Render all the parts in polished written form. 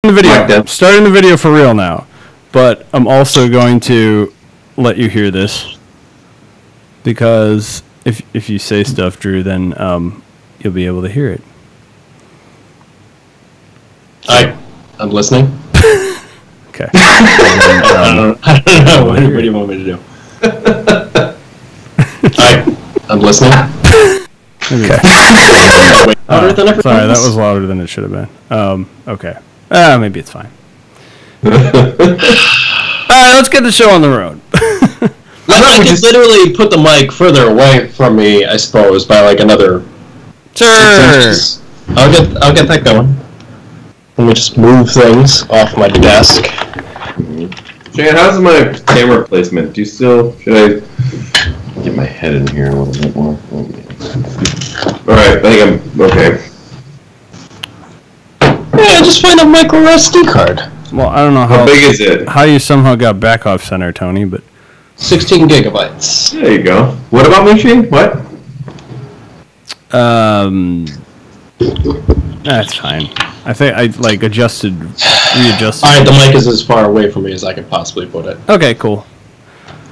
The video. I'm starting the video for real now, but I'm also going to let you hear this because if you say stuff, Drew, then you'll be able to hear it. I'm listening. Okay. I don't know. What do you want me to do? I'm listening. Okay. Sorry, that was louder than it should have been. Okay. Maybe it's fine. Alright, let's get the show on the road. I could literally put the mic further away from me, I suppose, by like another 6 inches. I'll get that going. Let me just move things off my desk. Shane, how's my camera placement? Should I get my head in here a little bit more? Alright, I think I'm okay. Yeah, just find a micro SD card. Well, I don't know how big is it? How you somehow got back off center, Tony, but 16 gigabytes. There you go. What about me, Shane? What? That's fine. I think I readjusted. Alright, the mic is as far away from me as I could possibly put it. Okay, cool.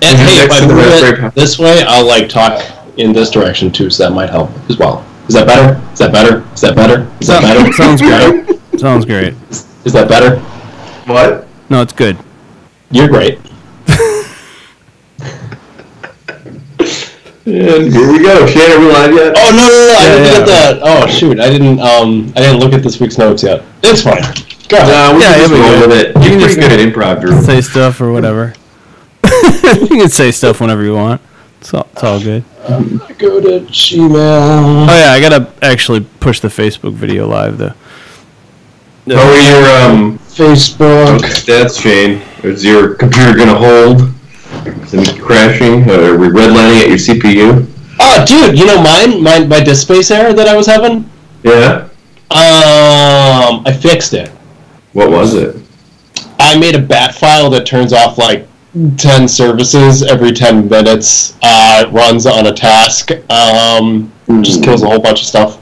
And hey, if I move it this way, I'll talk in this direction too, so that might help as well. Is that better? Is that better? Is that better? Is that better? Sounds great. Sounds great. Is that better? What? No, it's good. You're great. And here we go. Shane, are we live yet? Oh no! I didn't get that. Oh shoot! I didn't look at this week's notes yet. It's fine. Go ahead. We can just roll with it. You're pretty good at improv, Drew. Say stuff or whatever. You can say stuff whenever you want. It's all good. Go to Gmail. Oh yeah, I gotta actually push the Facebook video live though. How are your Facebook stats, Shane? Is your computer gonna hold? Is it crashing? Are we redlining at your CPU? Oh, dude, you know my disk space error that I was having? Yeah. I fixed it. What was it? I made a bat file that turns off 10 services every 10 minutes. It runs on a task. Just kills a whole bunch of stuff.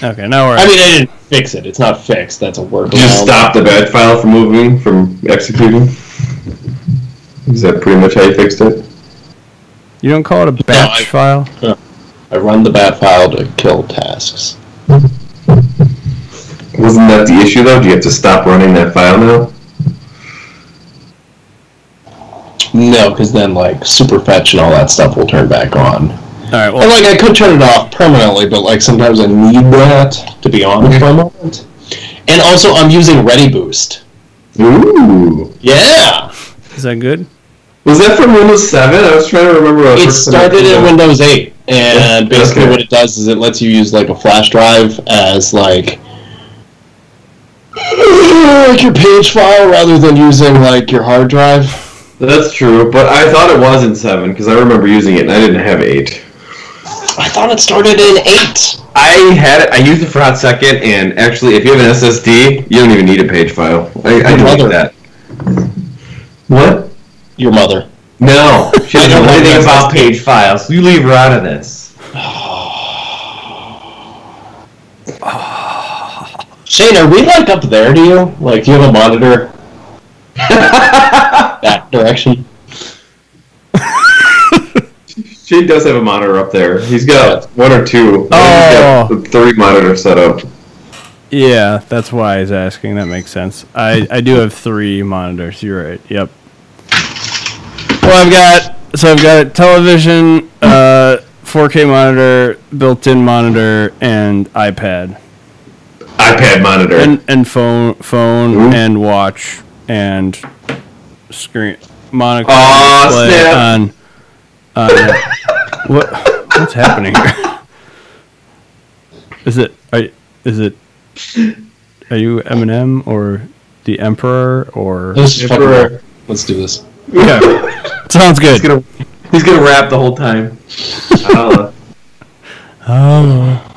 Okay, now we're... I mean, I didn't fix it. It's not fixed. That's a workaround. Did you stop the bat file from executing? Is that pretty much how you fixed it? You don't call it a batch file? I run the bat file to kill tasks. Wasn't that the issue, though? Do you have to stop running that file now? No, because then, Superfetch and all that stuff will turn back on. Alright, well... And, I could turn it off permanently, but, sometimes I need that to be on for a moment. And also, I'm using ReadyBoost. Ooh! Yeah! Is that good? Was that from Windows 7? I was trying to remember. It started in Windows 8, and basically what it does is it lets you use, a flash drive as, your page file rather than using, your hard drive. That's true, but I thought it was in 7, because I remember using it, and I didn't have 8. I thought it started in 8. I used it for a hot second, and actually, if you have an SSD, you don't even need a page file. I do like that. What? Your mother. No, she doesn't know anything about page files. You leave her out of this. Shane, are we up there to you? Do you have a monitor? That direction? Shane does have a monitor up there. He's got 1 or 2. Oh. He's got 3 monitors set up. Yeah, that's why he's asking. That makes sense. I do have 3 monitors. You're right. Yep. Well, I've got a television, 4K monitor, built-in monitor, and iPad. iPad monitor. And phone and watch and screen monitor display on what's happening here? Are you Eminem or the Emperor or Emperor? Let's do this. Yeah. Sounds good. He's gonna rap the whole time.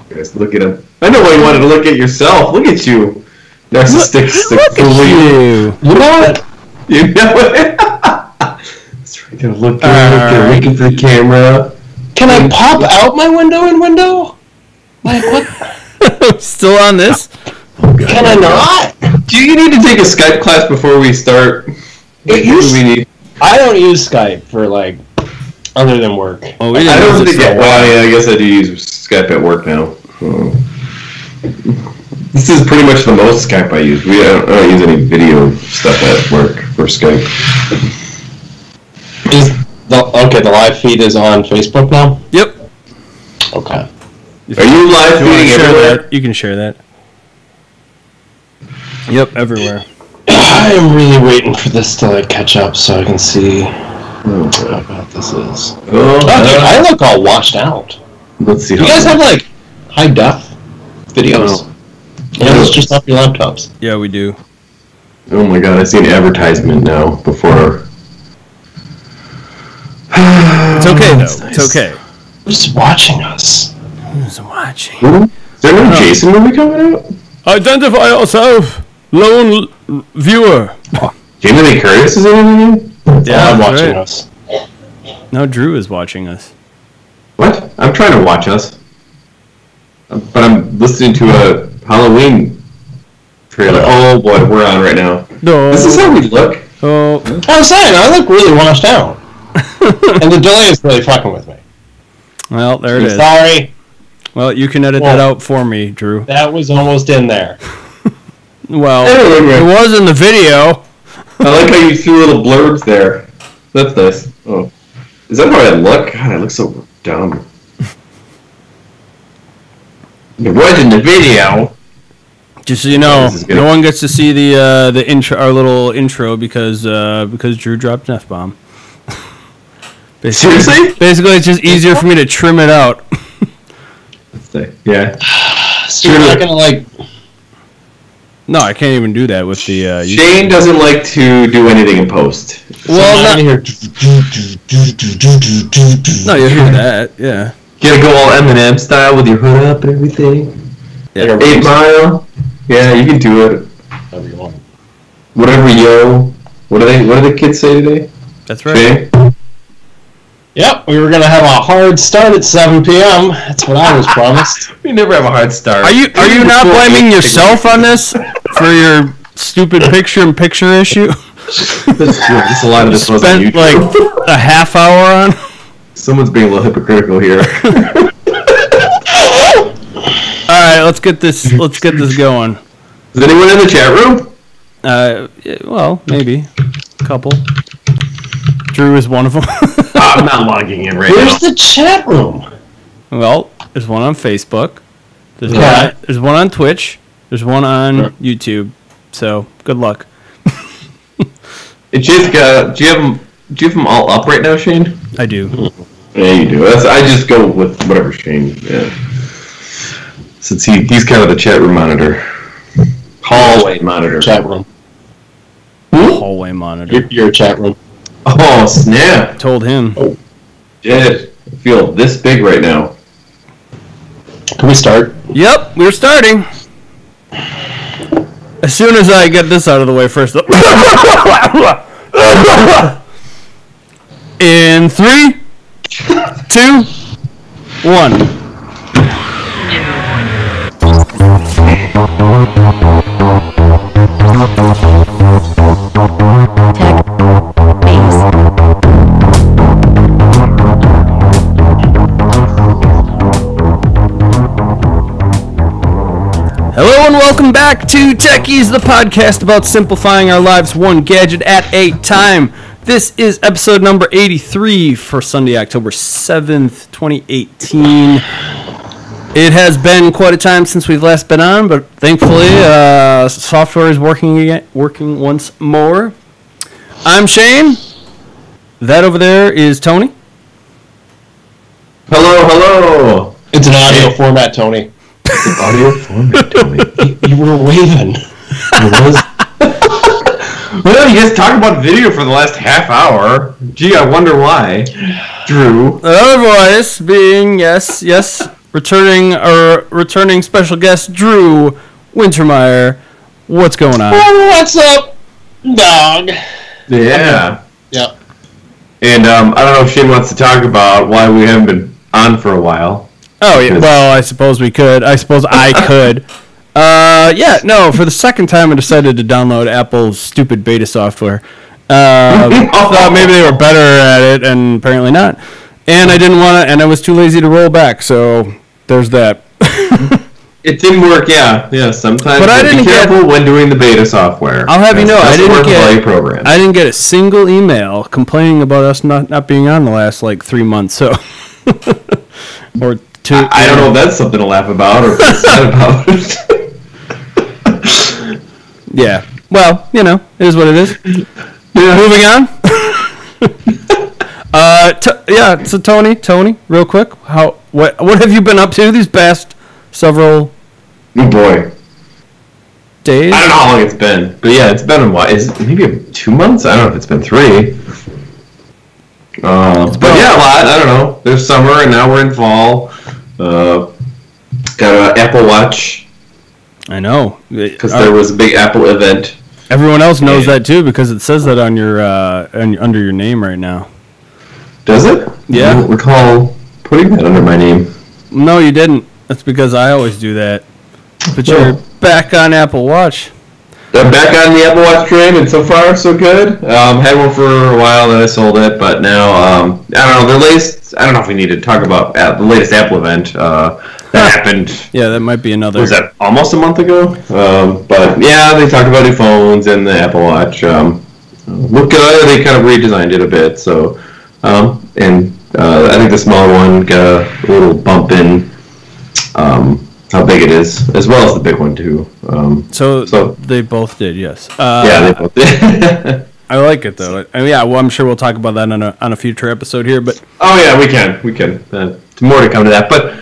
Guys, look at him. I know why you wanted to look at yourself. Look at you. Narcissistic. Look at you. You know it. You know it. That's right. Gotta look looking for the camera. Can I pop out my window in window? What? Still on this? Can I not? Do you need to take a Skype class before we start? I don't use Skype for like other than work. Oh, I don't think. Well, yeah, I guess I do use Skype at work now. This is pretty much the most Skype I use. I don't use any video stuff at work for Skype. The live feed is on Facebook now? Yep. Okay. Are you live feeding everywhere? You can share that. Yep, everywhere. I am really waiting for this to like catch up so I can see how bad this is. Oh, dude, I look all washed out. Let's see. You guys have like high def videos? Yeah, it's just off your laptops. Yeah, we do. Oh my god, I see an advertisement now before. It's okay though. Nice. It's okay. Who's watching us? Who's watching? Is there no Jason movie coming out? Identify yourself, lone viewer. Jamie Lee Curtis is in it? Yeah, I'm watching us. No, Drew is watching us. What? I'm trying to watch us. But I'm listening to a Halloween trailer. Oh boy, we're on right now. No. This is how we look. Oh. I'm saying, I look really washed out. And the delay is really fucking with me. Well, there it is. Sorry. Well, you can edit that out for me, Drew. That was almost in there. Well, it was in the video. I like how you threw little blurbs there. That's nice. Oh. Is that how I look? God, I look so dumb. It was in the video. Just so you know, no one gets to see the intro, our little intro, because Drew dropped an F-bomb. Seriously? Basically, it's just easier for me to trim it out. Yeah. So you're not gonna like. No, I can't even do that with the. Shane doesn't like to do anything in post. Well, no, you'll hear that. Yeah. You gotta go all Eminem style with your hood up and everything. Yeah. 8 Mile. Yeah, you can do it. Whatever, yo. What do the kids say today? That's right. Shane? Yep, we were gonna have a hard start at 7 p.m. That's what I was promised. We never have a hard start. Are you not blaming yourself on this for your stupid picture-in-picture issue? That's true. Just a lot of this was on YouTube. Spent like a half hour on. Someone's being a little hypocritical here. All right, let's get this going. Is anyone in the chat room? Well, maybe a couple. Drew is one of them. I'm not logging in right now. Where's the chat room? Well, there's one on Facebook. There's one on Twitch. There's one on YouTube. So good luck. Hey, Jessica, do you have them all up right now, Shane? I do. Yeah, you do. I just go with whatever Shane. Yeah. Since he's kind of the chat room monitor, hallway monitor. Chat room. Hallway monitor. Your chat room. Oh snap! Told him. Oh, shit! I feel this big right now. Can we start? Yep, we're starting. As soon as I get this out of the way first. In 3, 2, 1. Hello and welcome back to Techies, the podcast about simplifying our lives one gadget at a time. This is episode number 83 for Sunday, October 7th, 2018. It has been quite a time since we've last been on, but thankfully software is working once more. I'm Shane. That over there is Tony. Hello. It's an audio format, Tony. Audio format, Tony. You were waving. Well, you guys talk about video for the last half hour. Gee, I wonder why. Drew. The other voice being, yes, returning special guest Drew Wintermeyer. What's going on? What's up, dog? Yeah. Yep. And I don't know if Shane wants to talk about why we haven't been on for a while. Oh, yeah. Well, I suppose we could. I suppose I could. Yeah, no, for the second time I decided to download Apple's stupid beta software. Thought maybe they were better at it, and apparently not. And I didn't want to, and I was too lazy to roll back, so there's that. It didn't work, yeah. Sometimes but I didn't be careful when doing the beta software. I'll have you know, I didn't get a single email complaining about us not being on the last, 3 months, so... or two. I don't know if that's something to laugh about or sad about. Yeah. Well, it is what it is. Yeah. Moving on. So Tony, real quick, what have you been up to these past several oh boy. days? I don't know how long it's been, but yeah, it's been a while. Is it maybe 2 months? I don't know if it's been 3. But yeah, a lot. I don't know. There's summer, and now we're in fall. Got an Apple Watch. I know. Because there was a big Apple event. Everyone else knows that too because it says that on your under your name right now. Does it? Yeah. I don't recall putting that under my name. No, you didn't. That's because I always do that. But you're back on Apple Watch. I'm back on the Apple Watch train, and so far, so good. Had one for a while, then I sold it, but now, I don't know, the latest, I don't know if we need to talk about the latest Apple event that happened. Yeah, that might be another. Was that almost a month ago? But yeah, they talked about new phones and the Apple Watch. Look good, they kind of redesigned it a bit, so, I think the smaller one got a little bump in, how big it is, as well as the big one too. So they both did, yes. Yeah, they both did. I like it though. I mean, yeah, well, I'm sure we'll talk about that on a future episode here. But oh yeah, we can. More to come to that, but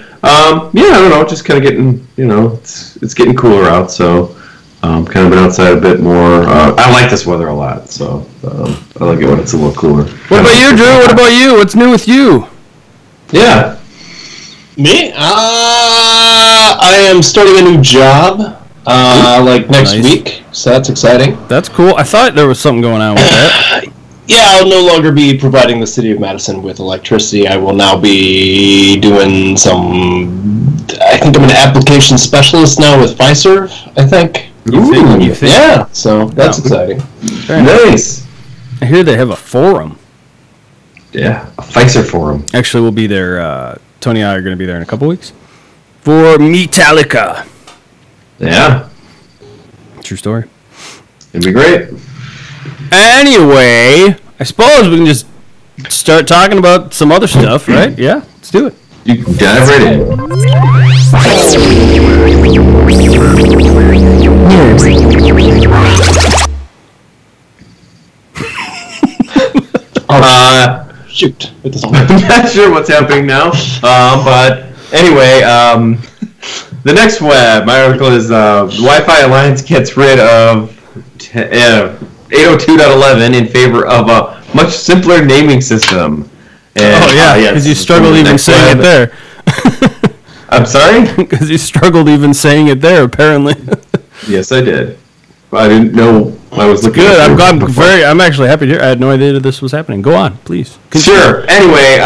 yeah, I don't know, just kind of getting, it's getting cooler out, so kind of been outside a bit more. I like this weather a lot, so I like it when it's a little cooler. What about you, Drew? What about you? What's new with you? Yeah. Me? I am starting a new job, next week, so that's exciting. That's cool. I thought there was something going on with that. Yeah, I'll no longer be providing the city of Madison with electricity. I will now be doing I think I'm an application specialist now with Fiserv, I think. You think? Yeah, so that's exciting. Nice. I hear they have a forum. Yeah, a Fiserv forum. Actually, we'll be there. Tony and I are going to be there in a couple weeks for Metallica. Yeah. True story. It'd be great. Anyway, I suppose we can just start talking about some other stuff, right? Yeah, let's do it. You can dive right in. Shoot. I'm not sure what's happening now. But anyway, the next my article is Wi-Fi Alliance gets rid of 802.11 in favor of a much simpler naming system. And, because you struggled even saying it there. I'm sorry? Because you struggled even saying it there, apparently. Yes, I did. I didn't know I was looking. Good. I'm actually happy to hear. I had no idea that this was happening. Go on, please. Continue. Sure. Anyway,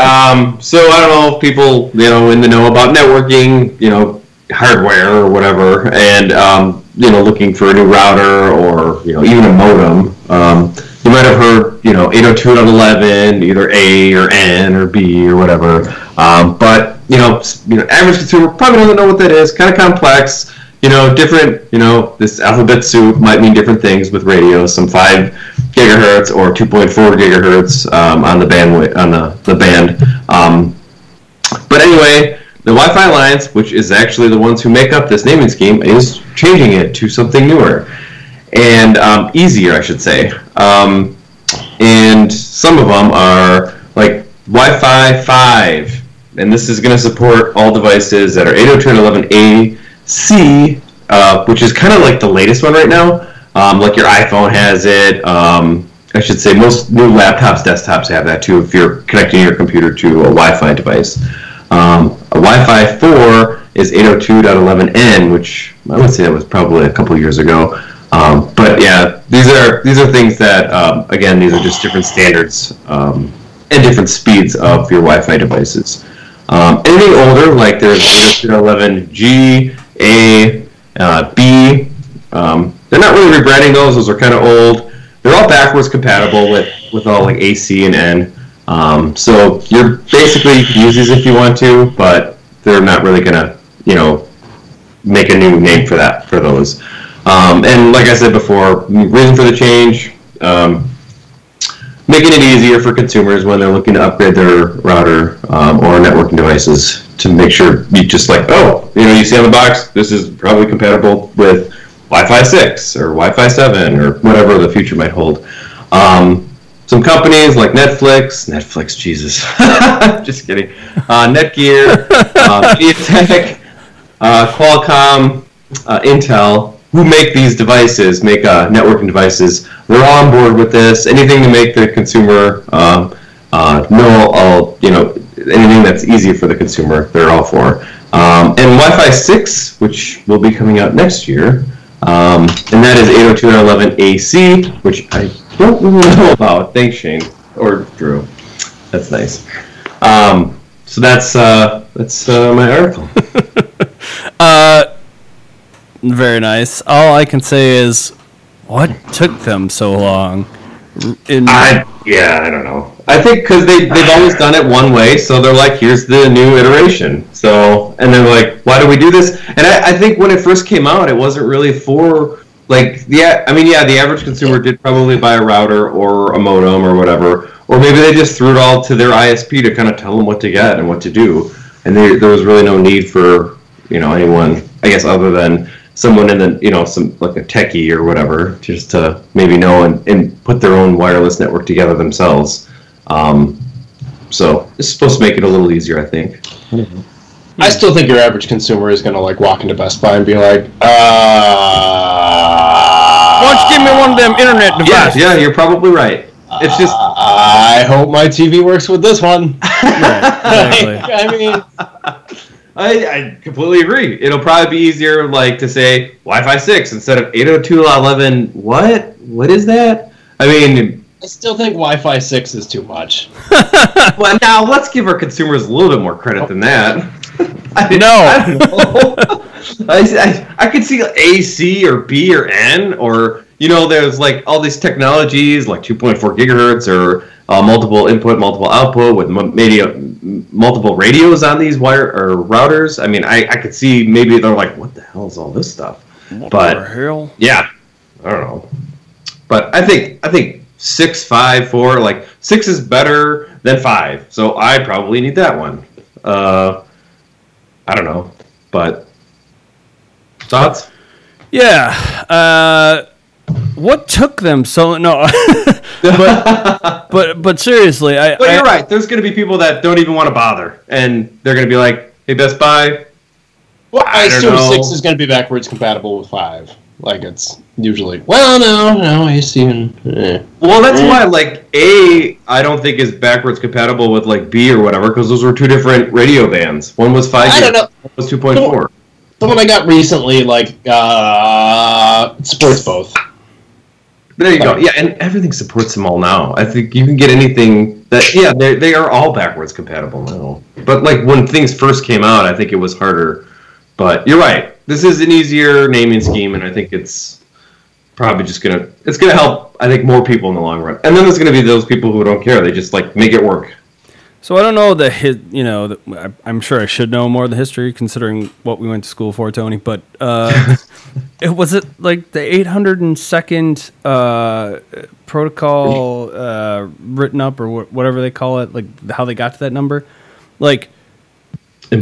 so I don't know if people, in the know about networking, hardware or whatever, and looking for a new router or even a modem. You might have heard 802.11, either A or N or B or whatever. But average consumer probably doesn't know what that is. Kind of complex. Different, this alphabet soup might mean different things with radios, some 5 gigahertz or 2.4 gigahertz on the bandwidth, on the band. But anyway, the Wi-Fi Alliance, which is actually the ones who make up this naming scheme, is changing it to something newer and easier, I should say. And some of them are like Wi-Fi 5, and this is going to support all devices that are 802.11a. C, which is kind of like the latest one right now. Like your iPhone has it. I should say most new laptops, desktops have that too if you're connecting your computer to a Wi-Fi device. A Wi-Fi 4 is 802.11n, which I would say that was probably a couple years ago. But yeah, these are things that, again, these are just different standards and different speeds of your Wi-Fi devices. Anything older, like there's 802.11g, A, B, they're not really rebranding those. Those are kind of old. They're all backwards compatible with all like AC and N. So you're basically, you can use these if you want to, but they're not really gonna, make a new name for those. And like I said before, reason for the change, making it easier for consumers when they're looking to upgrade their router or networking devices to make sure you just like, you see on the box, this is probably compatible with Wi-Fi 6 or Wi-Fi 7 or whatever the future might hold. Some companies like Netflix, Jesus, just kidding, Netgear, MediaTek, Qualcomm, Intel, who make these devices, networking devices, they're all on board with this. Anything to make the consumer anything that's easy for the consumer, they're all for. And Wi-Fi 6, which will be coming out next year, and that is 802.11ac, which I don't really know about. Thanks, Shane or Drew. That's nice. So that's my article. Very nice. All I can say is, what took them so long? I don't know. I think because they've always done it one way, so they're like, here's the new iteration. So, and they're like, why do we do this? And I think when it first came out, it wasn't really for the average consumer did probably buy a router or a modem or whatever, or maybe they just threw it all to their ISP to kind of tell them what to get and what to do, and there was really no need for anyone, I guess, other than someone in the some like a techie or whatever, just to maybe know and put their own wireless network together themselves. So it's supposed to make it a little easier, I think. Mm-hmm. I still think your average consumer is gonna walk into Best Buy and be like, why don't you give me one of them internet devices? Yeah, you're probably right. It's just I hope my TV works with this one. Right, exactly. I completely agree. It'll probably be easier, to say Wi-Fi 6 instead of 802.11. What is that? I still think Wi-Fi 6 is too much. Well, now let's give our consumers a little bit more credit than that. I could see AC or B or N, or there's all these technologies like 2.4 gigahertz or multiple input, multiple output with multiple radios on these wire or routers. I could see maybe they're like, what the hell is all this stuff? What the hell? Yeah, I don't know. But I think 6, 5, 4, 6 is better than 5, so I probably need that one. I don't know, but thoughts? Yeah. What took them so but seriously, you're right. There's going to be people that don't even want to bother, and they're going to be like, "Hey, Best Buy." Well, I assume 6 is going to be backwards compatible with 5. It's usually. Well, no, AC and. Well, that's why A I don't think is backwards compatible with B or whatever, because those were two different radio bands. One was 5. I don't know. One was 2.4. The one I got recently, supports both. There you go. Yeah, and everything supports them all now. I think you can get anything that. They are all backwards compatible now. But when things first came out, I think it was harder. But you're right. This is an easier naming scheme, and I think it's probably just gonna help. I think more people in the long run. And then there's gonna be those people who don't care. They just make it work. So I don't know I'm sure I should know more of the history considering what we went to school for, Tony. But was it the 802nd protocol written up or whatever they call it? How they got to that number? It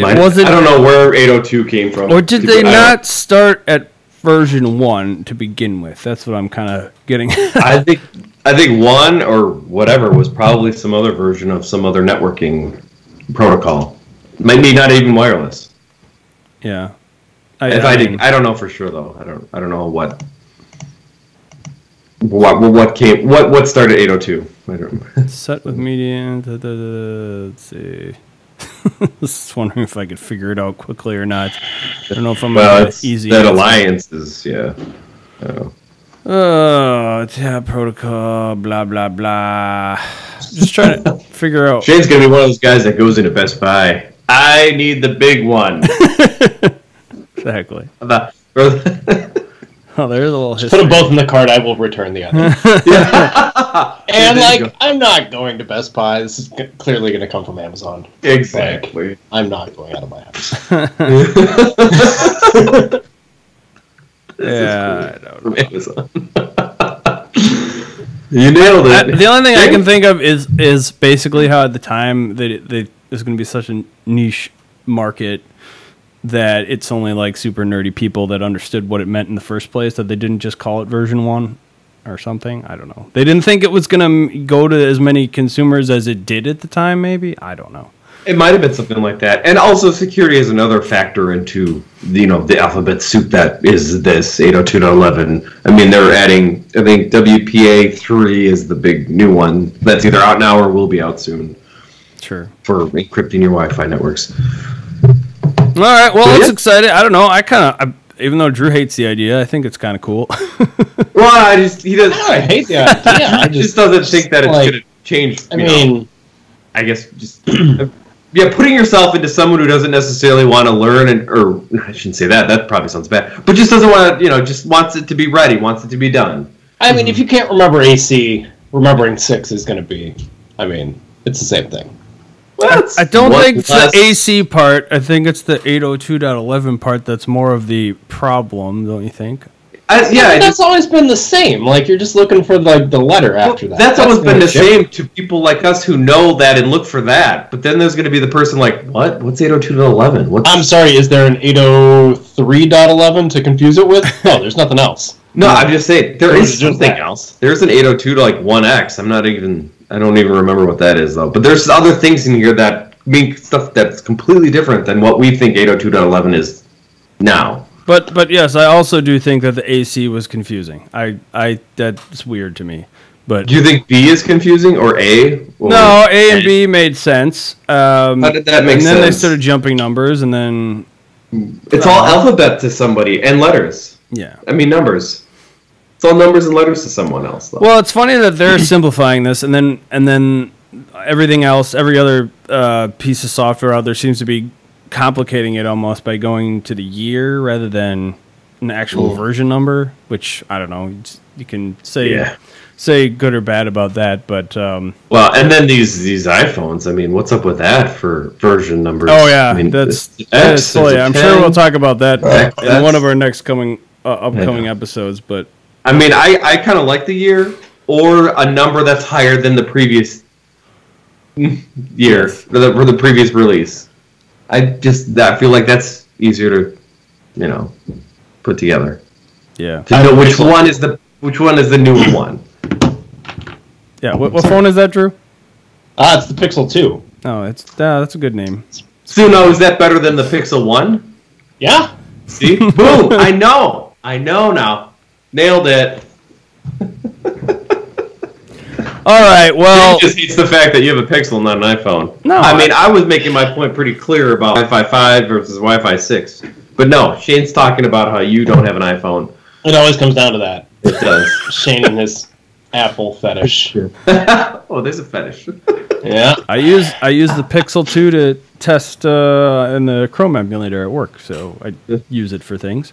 wasn't. I don't know where 802 came from. Or did they not start at version 1 to begin with? That's what I'm kind of getting. I think 1 or whatever was probably some other version of some other networking protocol. Maybe not even wireless. Yeah. I don't know for sure though. I don't know what started 802. I don't. Set with media. Let's see. Just wondering if I could figure it out quickly or not. I don't know if I'm easy. That alliance is I don't know. Oh, tab protocol, blah, blah, blah. Just trying to figure out. Shane's going to be one of those guys that goes into Best Buy. I need the big one. Exactly. Oh, there's a little history. Put them both in the cart. I will return the other. And I'm not going to Best Buy. This is clearly going to come from Amazon. Exactly. Like, I'm not going out of my house. Yeah, I don't know. Amazon. You nailed it. The only thing I can think of is basically how at the time that it was going to be such a niche market that it's only like super nerdy people that understood what it meant in the first place, that they didn't just call it version 1 or something. I don't know. They didn't think it was going to go to as many consumers as it did at the time, maybe? I don't know. It might have been something like that. And also security is another factor into, the alphabet soup that is this 802.11. I mean, they're adding, I think WPA 3 is the big new one that's either out now or will be out soon. Sure. For encrypting your Wi-Fi networks. All right, well, that's exciting. I don't know. I even though Drew hates the idea, I think it's kind of cool. Well, I hate the idea. I just doesn't think that it's going to change. I guess just putting yourself into someone who doesn't necessarily want to learn, or I shouldn't say that. That probably sounds bad, but just doesn't want to, just wants it to be ready, wants it to be done. I mean, if you can't remember AC, remembering 6 is going to be. I mean, it's the same thing. I don't think it's the AC part. I think it's the 802.11 part that's more of the problem, don't you think? That's always been the same. Like, you're just looking for the letter after that. That's always been the same to people like us who know that and look for that. But then there's going to be the person like, what? What's 802.11? I'm sorry, is there an 803.11 to confuse it with? No, there's nothing else. No, I'm just saying, there is something else. There's an 802 to 1X. I don't even remember what that is, though. But there's other things in here that mean stuff that's completely different than what we think 802.11 is now. But yes, I also do think that the AC was confusing. That's weird to me. But do you think B is confusing or A? Or no, A and B made sense. How did that make sense? And then they started jumping numbers, and then it's all alphabet to somebody and letters. Yeah, I mean numbers. It's all numbers and letters to someone else, though. Well, it's funny that they're simplifying this, and then everything else, every other piece of software out there seems to be complicating it almost by going to the year rather than an actual version number. Which I don't know. You can say good or bad about that, but well, and then these iPhones. I mean, what's up with that for version numbers? Oh yeah, I mean, that's silly. I'm sure we'll talk about that in one of our next upcoming episodes, but. I mean, I kind of like the year or a number that's higher than the previous year or the previous release. I feel like that's easier to, put together. Yeah. To know which one is the newer one. Yeah. What phone is that, Drew? It's the Pixel 2. Oh, that's a good name. So now, is that better than the Pixel 1? Yeah. See? Boom! I know now. Nailed it. All right, well... He just hates the fact that you have a Pixel, not an iPhone. No. I mean, I was making my point pretty clear about Wi-Fi 5 versus Wi-Fi 6. But no, Shane's talking about how you don't have an iPhone. It always comes down to that. It does. Shane and his Apple fetish. Oh, there's a fetish. Yeah. I use the Pixel 2 to test in the Chrome emulator at work, so I use it for things.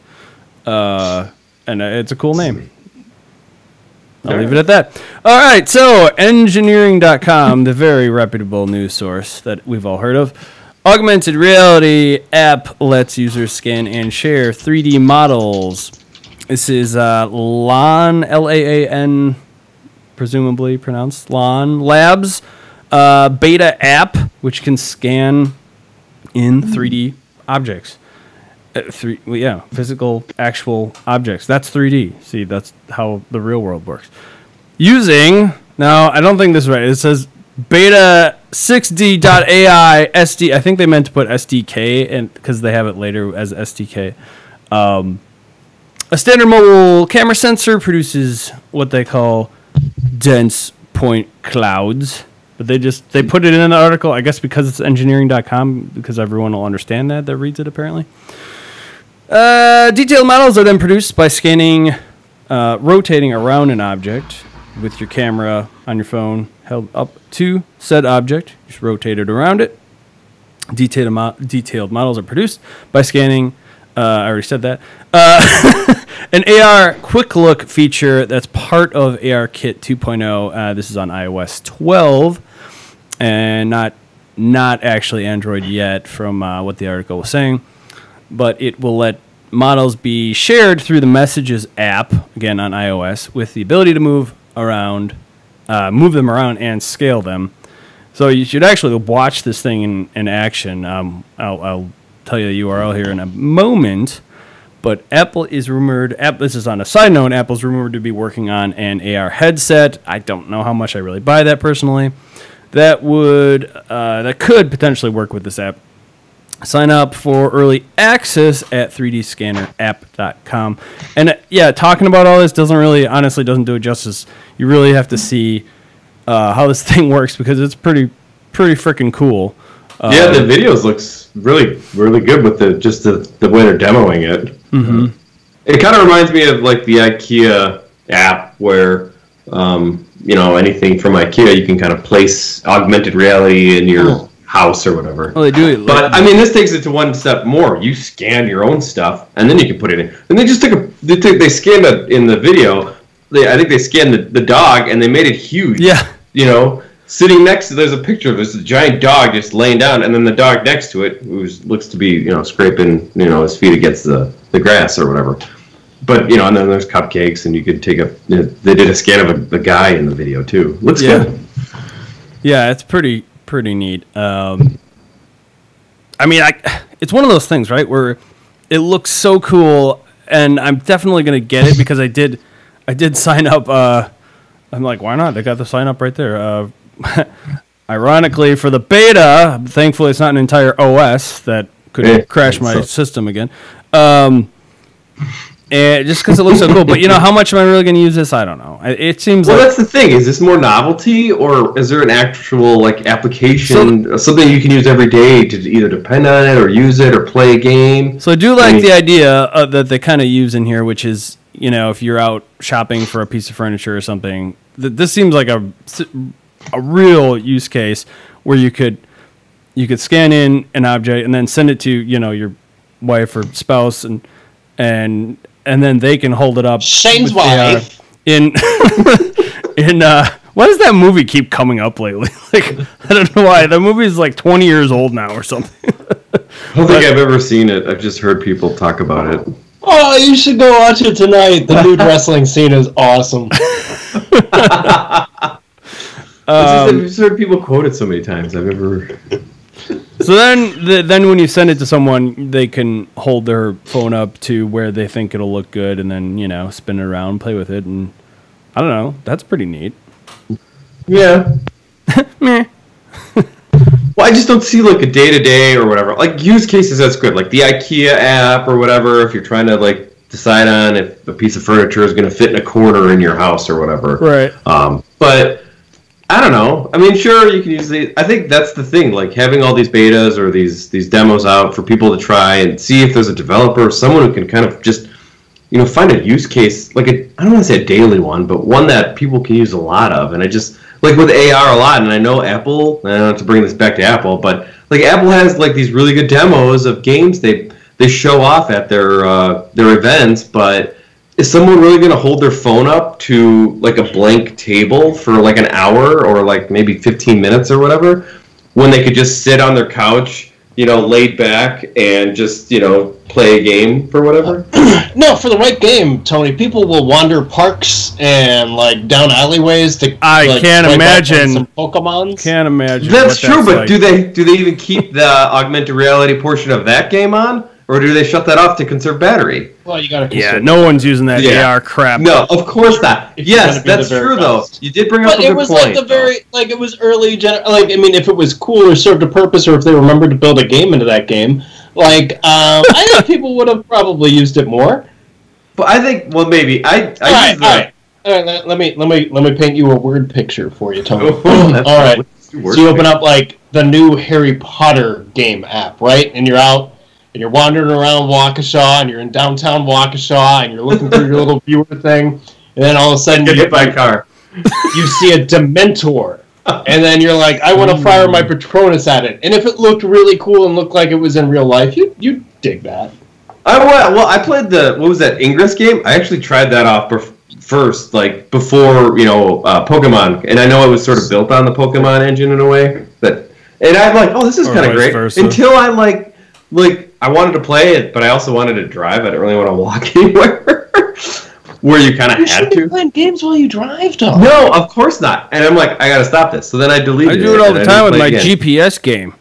And it's a cool name. I'll leave it at that. All right, so engineering.com, the very reputable news source that we've all heard of. Augmented reality app lets users scan and share 3D models. This is LAN, L-A-A-N, presumably pronounced LAN Labs beta app, which can scan in 3D objects. Physical, actual objects. That's 3D. See, that's how the real world works. Now, I don't think this is right. It says beta 6D.ai SD. I think they meant to put SDK, and because they have it later as SDK. A standard mobile camera sensor produces what they call dense point clouds. But they put it in the article, I guess because it's engineering.com, because everyone will understand that reads it apparently. Detailed models are then produced by scanning, rotating around an object with your camera on your phone held up to said object. Just rotate it around it. Detailed models are produced by scanning I already said that. An AR quick look feature that's part of ARKit 2.0. This is on iOS 12 and not actually Android yet from what the article was saying. But it will let models be shared through the Messages app, again on iOS, with the ability to move them around and scale them. So you should actually watch this thing in action. I'll tell you the URL here in a moment. But Apple is rumored, this is on a side note, Apple's rumored to be working on an AR headset. I don't know how much I really buy that personally. That could potentially work with this app. Sign up for early access at 3dscannerapp.com. And talking about all this honestly doesn't do it justice. You really have to see how this thing works because it's pretty freaking cool. Yeah, the videos looks really, really good with the way they're demoing it. Mm-hmm. It kind of reminds me of like the IKEA app where, anything from IKEA you can kind of place augmented reality in your house or whatever. Well, they do it. But this takes it to one step more. You scan your own stuff and then you can put it in. And they just they scanned it in the video. I think they scanned the dog and they made it huge. Yeah. Sitting next to, there's a picture of this giant dog just laying down, and then the dog next to it, who looks to be, scraping, his feet against the grass or whatever. But, and then there's cupcakes, and you could take they did a scan of the guy in the video, too. Looks good. Yeah, it's pretty neat. It's one of those things, right, where it looks so cool, and I'm definitely going to get it because I did sign up. I'm like, why not? They got the sign up right there. Ironically, for the beta, thankfully it's not an entire OS that could crash my system again. And just because it looks so cool. But how much am I really going to use this? I don't know. It seems like... Well, that's the thing. Is this more novelty, or is there an actual application, something you can use every day to either depend on it or use it or play a game? So I do like the idea that they kind of use in here, which is, if you're out shopping for a piece of furniture or something, this seems like a real use case where you could scan in an object and then send it to your wife or spouse and then they can hold it up. Shane's wife. Why does that movie keep coming up lately? I don't know why. The movie is 20 years old now or something. I don't think I've ever seen it. I've just heard people talk about it. Oh, you should go watch it tonight. The nude wrestling scene is awesome. I've just heard people quote it so many times. I've never. So then when you send it to someone, they can hold their phone up to where they think it'll look good, and then spin it around, play with it, and I don't know. That's pretty neat. Yeah. Meh. Well, I just don't see a day-to-day or whatever. Use cases that's good, like the IKEA app or whatever. If you're trying to decide on if a piece of furniture is going to fit in a corner in your house or whatever. Right. But I don't know. Sure, you can use the. I think that's the thing. Having all these betas or these demos out for people to try and see if there's a developer or someone who can kind of just find a use case. I don't want to say a daily one, but one that people can use a lot of. And I just with AR a lot. And I know Apple. I don't have to bring this back to Apple, but Apple has these really good demos of games they show off at their events, but. Is someone really going to hold their phone up to a blank table for an hour or maybe 15 minutes or whatever when they could just sit on their couch, laid back and just, play a game for whatever? No, for the right game, Tony, people will wander parks and down alleyways to I can't imagine some Pokemons. Can't imagine. That's true, but do they even keep the augmented reality portion of that game on? Or do they shut that off to conserve battery? Well, you gotta. Yeah, no one's using that AR crap. No, of course not. Yes, that's true though. You did bring up a good point. But it was it was early. If it was cool or served a purpose, or if they remembered to build a game into that game, I think people would have probably used it more. But I think, maybe all right. Let me paint you a word picture for you, Tony. All right. So you open up the new Harry Potter game app, right? And you're out. And you're wandering around Waukesha, and you're in downtown Waukesha, and you're looking through your little viewer thing, and then all of a sudden you get by a car. You see a Dementor, and then you're like, I want to fire my Patronus at it. And if it looked really cool and looked like it was in real life, you'd dig that. I played what was that, Ingress game? I actually tried that off first, like before, Pokemon, and I know it was sort of built on the Pokemon engine in a way, and I'm like, oh, this is kind of great. Versa. Until I like I wanted to play it, but I also wanted to drive. I didn't really want to walk anywhere. Where you kind of had to. You playing games while you drive, though. No, of course not. And I'm like, I got to stop this. So then I deleted it. I do it all the time with my GPS game.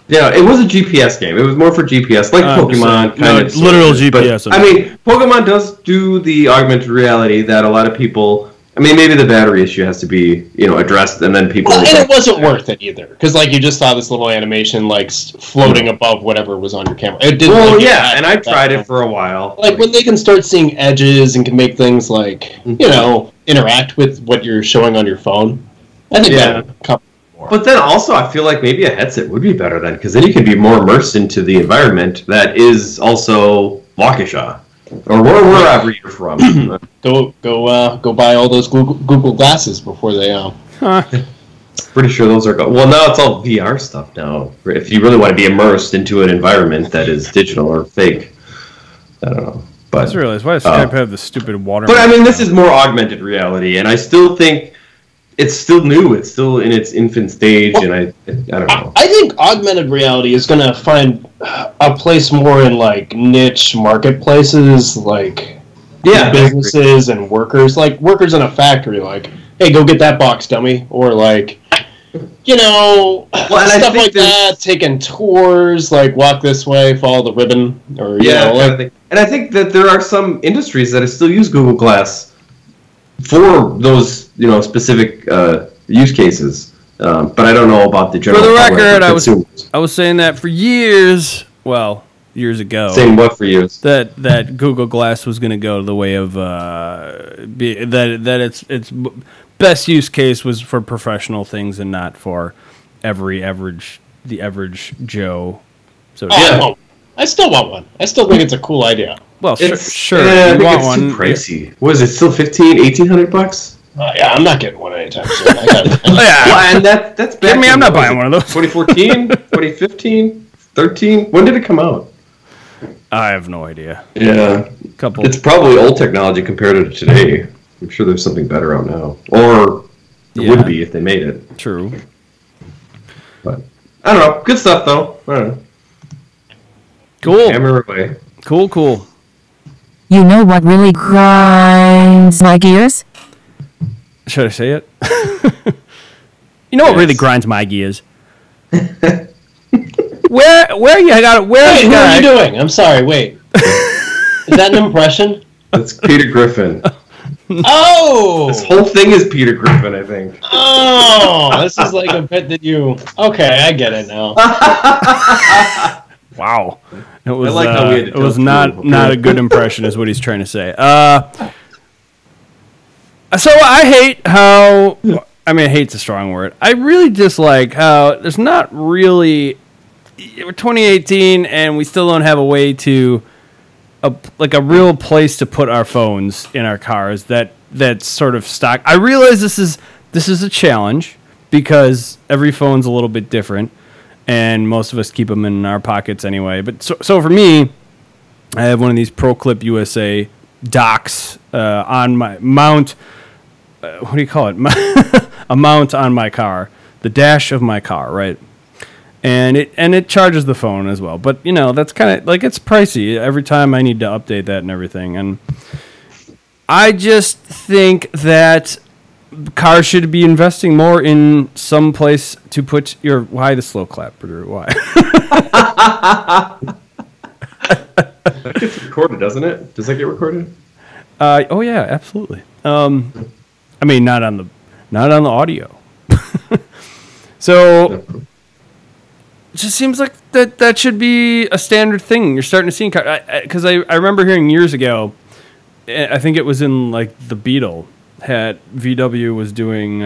Yeah, it was a GPS game. It was more for GPS, like Pokemon. Kind of literal GPS. But, I mean, Pokemon does do the augmented reality that a lot of people... I mean, maybe the battery issue has to be, addressed, and then people... Well, and it wasn't worth it either. Because, you just saw this little animation, floating above whatever was on your camera. It didn't. Well, yeah, and I tried it for a while. When they can start seeing edges and can make things, interact with what you're showing on your phone, I think that would come more. But then also, I feel like maybe a headset would be better then, because then you can be more immersed into the environment that is also Waukesha. Or wherever you're from. Go buy all those Google glasses before they. Pretty sure those are. Well, now it's all VR stuff now. If you really want to be immersed into an environment that is digital or fake, I don't know. But I just realized, why does Skype have the stupid water? But I mean, this is more augmented reality, and I still think it's still new. It's still in its infant stage, and I don't know. I think augmented reality is going to find a place more in niche marketplaces, businesses and workers, workers in a factory. Hey, go get that box, dummy, or stuff like that. Taking tours, walk this way, follow the ribbon, or And I think that there are some industries that still use Google Glass for those specific use cases, but I don't know about the general. For the record, I was saying that for years. Well, years ago. Saying what for years? That Google Glass was going to go the way of that its best use case was for professional things and not for the average Joe. So I still want one. I still think it's a cool idea. Well, sure. I think it's too pricey. What is it? Still $1,800? Yeah, I'm not getting one anytime soon. Well, and that's back. I'm not buying one of those. 2014, 2015, 13. When did it come out? I have no idea. Yeah, It's probably old technology compared to today. I'm sure there's something better out now, or it would be if they made it. True. But I don't know. Good stuff though. I don't know. Cool. Hammer away. Cool. You know what really grinds my gears? Should I say it? You know what really grinds my gears? Where you got it? Where you got? What are you doing? I'm sorry. Wait. Is that an impression? That's Peter Griffin. Oh! This whole thing is Peter Griffin, I think. Oh! This is like a bit that you... Okay, I get it now. Wow. It was, I like how we had to it was not a good impression is what he's trying to say. So I hate how... I mean, hate's a strong word. I really dislike how there's not really... We're 2018 and we still don't have a way to... a real place to put our phones in our cars that's sort of stock. I realize this is a challenge because every phone's a little bit different, and most of us keep them in our pockets anyway. But so for me, I have one of these ProClip USA docks on my mount. What do you call it? A mount on my car, the dash of my car, right? And it charges the phone as well. But, that's kind of, it's pricey every time I need to update that and everything. And I just think that cars should be investing more in some place to put your... Why the slow clap, Purdue? Why? That gets recorded, doesn't it? Does that get recorded? Oh, yeah, absolutely. I mean, not on the audio. So... It just seems like that should be a standard thing. You're starting to see because I remember hearing years ago, I think it was in the Beetle, had VW was doing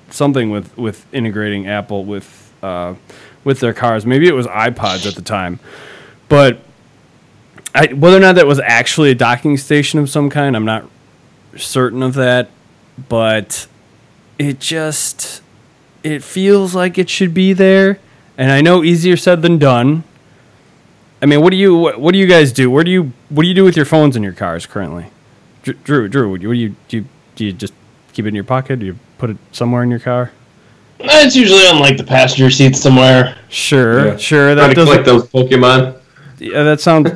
something with integrating Apple with their cars. Maybe it was iPods at the time, but whether or not that was actually a docking station of some kind, I'm not certain of that. But it feels like it should be there. And I know easier said than done, I mean, what do you guys do? What do you do with your phones in your cars currently? Drew, what do you just keep it in your pocket? Do you put it somewhere in your car? It's usually on like the passenger seat somewhere. Sure. That That doesn't collect those Pokemon. Yeah, that sounds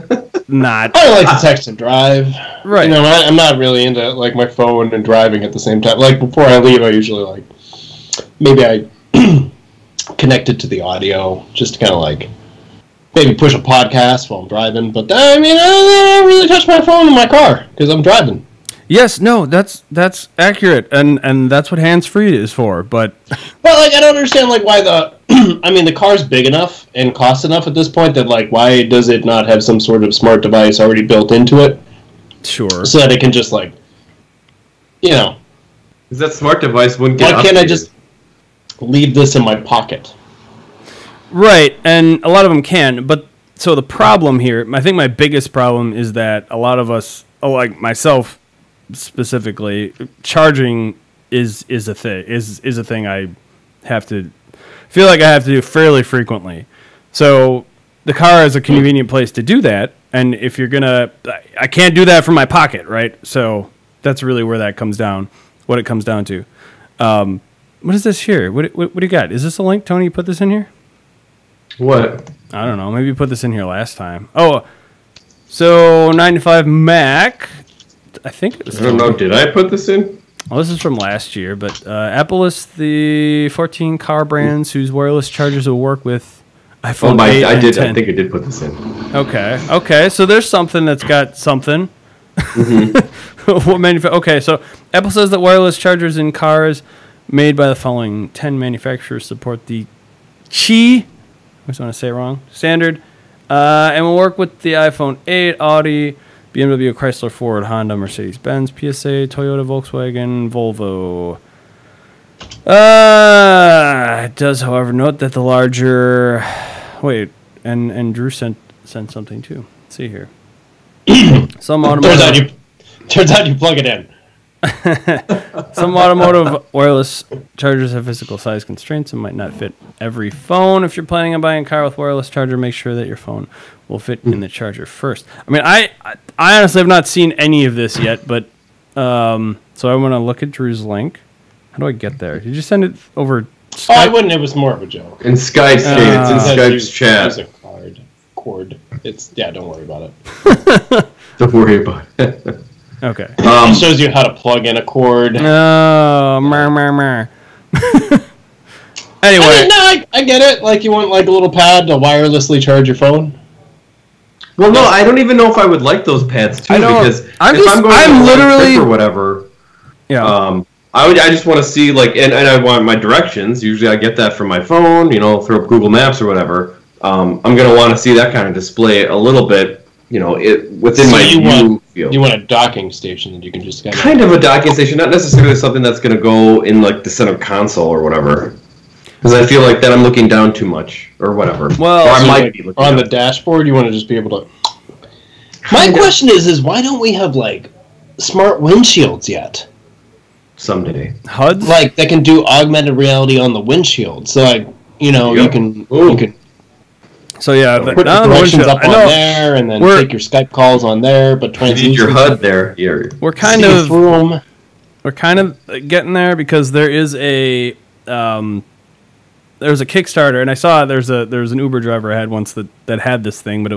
not. I like to text and drive. Right. You know, I'm not really into like my phone and driving at the same time. Like before I leave, I usually like maybe I connect it to the audio just to kind of like maybe push a podcast while I'm driving. But I mean, I don't really touch my phone in my car because I'm driving. Yes, no, that's accurate, and that's what hands-free is for. But like I don't understand like why the I mean the car's big enough and costs enough at this point that like why does it not have some sort of smart device already built into it? Sure. So that it can just like, you know. Because that smart device wouldn't get. Why can't I just leave this in my pocket? Right, and a lot of them can. But so the problem here, I think my biggest problem is that a lot of us, like myself specifically, charging is a thing I have to feel like I have to do fairly frequently. So the car is a convenient place to do that, and if you're gonna, I can't do that from my pocket, right? So that's really where that comes down. What it comes down to. What is this here? What do you got? Is this a link, Tony? You put this in here? What? I don't know. Maybe you put this in here last time. Oh, so 95 Mac. I think it was. I don't know. Did I put this in? Well, this is from last year, but Apple lists the 14 car brands whose wireless chargers will work with iPhone 8 and 10. I think I did put this in. Okay. So there's something that's got something. Mm-hmm. Okay, so Apple says that wireless chargers in cars made by the following 10 manufacturers support the Qi, I just want to say it wrong, standard, and will work with the iPhone 8, Audi, BMW, Chrysler, Ford, Honda, Mercedes-Benz, PSA, Toyota, Volkswagen, Volvo. It does, however, note that the larger... Wait, and Drew sent something too. Let's see here. Some automotive... Turns out you plug it in. Some automotive wireless chargers have physical size constraints and might not fit every phone. If you're planning on buying a car with wireless charger, make sure that your phone will fit in the charger first. I mean, I honestly have not seen any of this yet, but so I want to look at Drew's link. How do I get there? Did you send it over Skype? Oh, I wouldn't. It was more of a joke. In Skype's it's in Skype's chat. Use a cord. Don't worry about it. Don't worry about it. Okay. It shows you how to plug in a cord. Oh, Anyway. I get it. Like, you want, like, a little pad to wirelessly charge your phone? Well, no, I don't even know if I would like those pads, too, because if I'm going to literally or whatever, I just want to see, like, and I want my directions. Usually I get that from my phone, through Google Maps or whatever. I'm going to want to see that kind of display a little bit, within my view field. You want a docking station that you can just kind of a docking station, not necessarily something that's going to go in, like, the center console or whatever. Because I feel like then I'm looking down too much, or whatever. Well, or I might be looking on the dashboard. You want to just be able to. My question is why don't we have like smart windshields yet? Someday. HUDs? Like that can do augmented reality on the windshield. So like you can. So yeah, put directions up on there, and then take your Skype calls on there. But you need your HUD there. We're kind of getting there because there is a. There's a Kickstarter, and I saw there's an Uber driver I had once that had this thing, but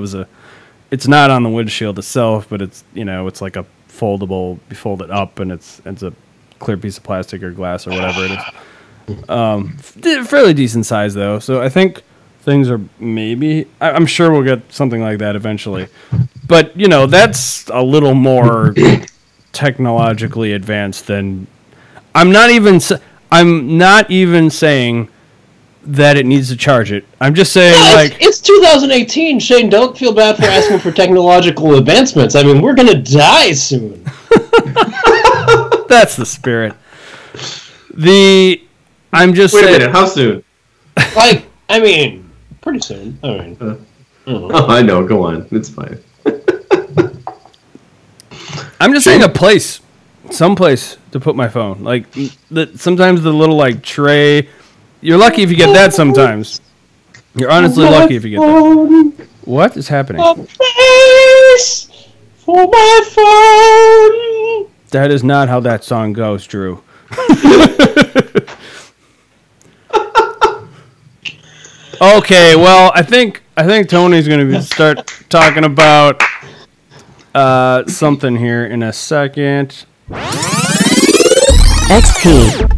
it's not on the windshield itself, but it's it's like a foldable, you fold it up, and it's a clear piece of plastic or glass or whatever it is. Fairly decent size though, so I think things are maybe I'm sure we'll get something like that eventually, but that's a little more technologically advanced than I'm not even saying that it needs to charge it. I'm just saying, it's 2018, Shane. Don't feel bad for asking for technological advancements. I mean, we're gonna die soon. That's the spirit. I'm just saying. Wait a minute. How soon? Pretty soon. I know. Go on. It's fine. I'm just saying some place to put my phone. Like sometimes the little tray. You're lucky if you get that sometimes. You're honestly lucky if you get that. What is happening? A place for my phone. That is not how that song goes, Drew. Okay, well, I think Tony's going to start talking about something here in a second. XP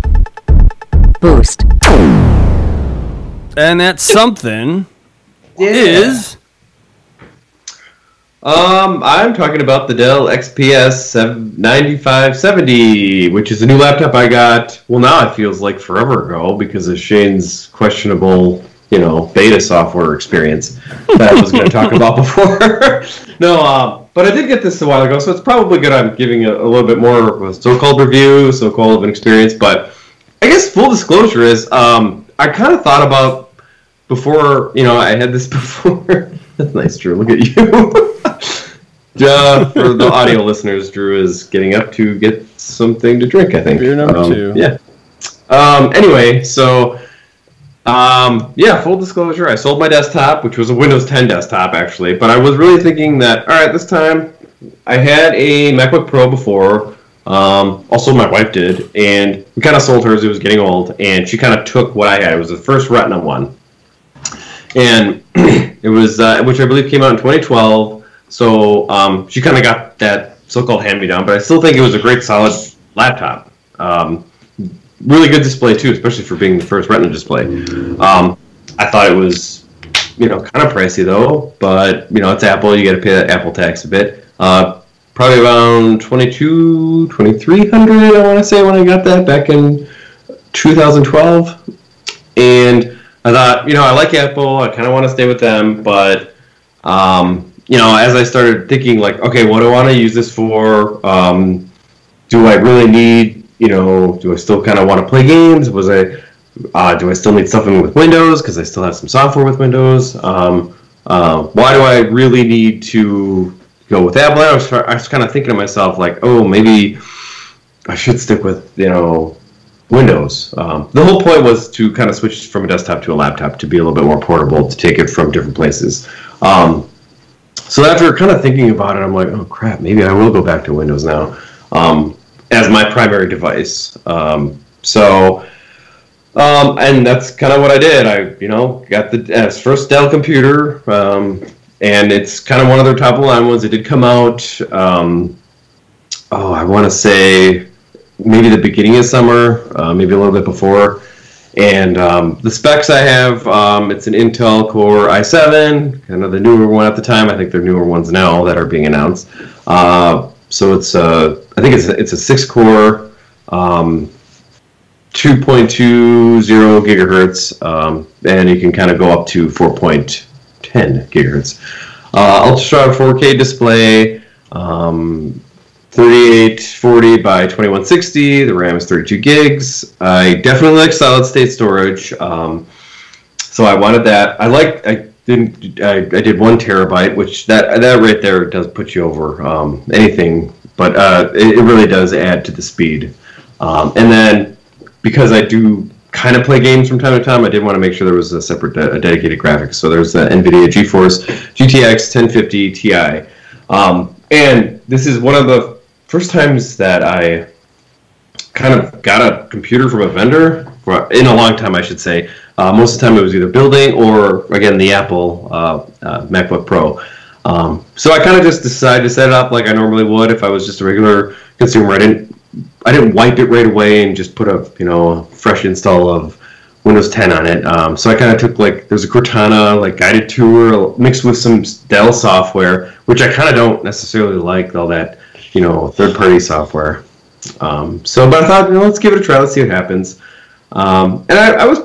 Boost. And that something is... I'm talking about the Dell XPS 9570, which is a new laptop I got. Well, now it feels like forever ago because of Shane's questionable, beta software experience that I was going to talk about before. No, but I did get this a while ago, so it's probably good I'm giving a little bit more of a so-called review, so-called of an experience. But I guess full disclosure is I kind of thought about before, I had this before. That's nice, Drew. Look at you. For the audio listeners, Drew is getting up to get something to drink, I think. Beer number 2. Yeah. Anyway, so, full disclosure, I sold my desktop, which was a Windows 10 desktop, actually. But I was really thinking that, all right, this time, I had a MacBook Pro before. Also, my wife did. And we kind of sold hers. It was getting old. And she kind of took what I had. It was the first Retina one. And it was, which I believe came out in 2012. So she kind of got that so-called hand-me-down, but I still think it was a great, solid laptop. Really good display too, especially for being the first Retina display. I thought it was, kind of pricey though, but it's Apple. You got to pay that Apple tax a bit. Probably around $2,300. I want to say when I got that back in 2012, and I thought, I like Apple. I kind of want to stay with them, but as I started thinking, like, okay, what do I want to use this for? Do I really need, do I still kind of want to play games? Do I still need something with Windows? Because I still have some software with Windows. Why do I really need to go with Apple? I was kind of thinking to myself, like, oh, maybe I should stick with, Windows. The whole point was to kind of switch from a desktop to a laptop to be a little bit more portable, to take it from different places. So after kind of thinking about it, I'm like, oh crap, maybe I will go back to Windows now as my primary device. And that's kind of what I did. I, got the first Dell computer, and it's kind of one of their top of the line ones. It did come out, I want to say maybe the beginning of summer, maybe a little bit before. And the specs I have, it's an Intel Core i7, kind of the newer one at the time. I think they're newer ones now that are being announced. So it's I think it's a 6-core, 2.20 gigahertz, and you can kind of go up to 4.10 gigahertz. Ultra 4K display. 3840 by 2160. The RAM is 32 gigs. I definitely like solid state storage, so I wanted that. I did 1 terabyte, which that right there does put you over anything, but it really does add to the speed. And then because I do kind of play games from time to time, I did want to make sure there was a separate dedicated graphics. So there's the NVIDIA GeForce GTX 1050 Ti, and this is one of the first times that I kind of got a computer from a vendor, in a long time I should say. Most of the time it was either building or, again, the Apple MacBook Pro. So I kind of just decided to set it up like I normally would if I was just a regular consumer. I didn't wipe it right away and just put a fresh install of Windows 10 on it. So I kind of took there's a Cortana guided tour mixed with some Dell software, which I kind of don't necessarily like all that third-party software. But I thought, let's give it a try. Let's see what happens. And I was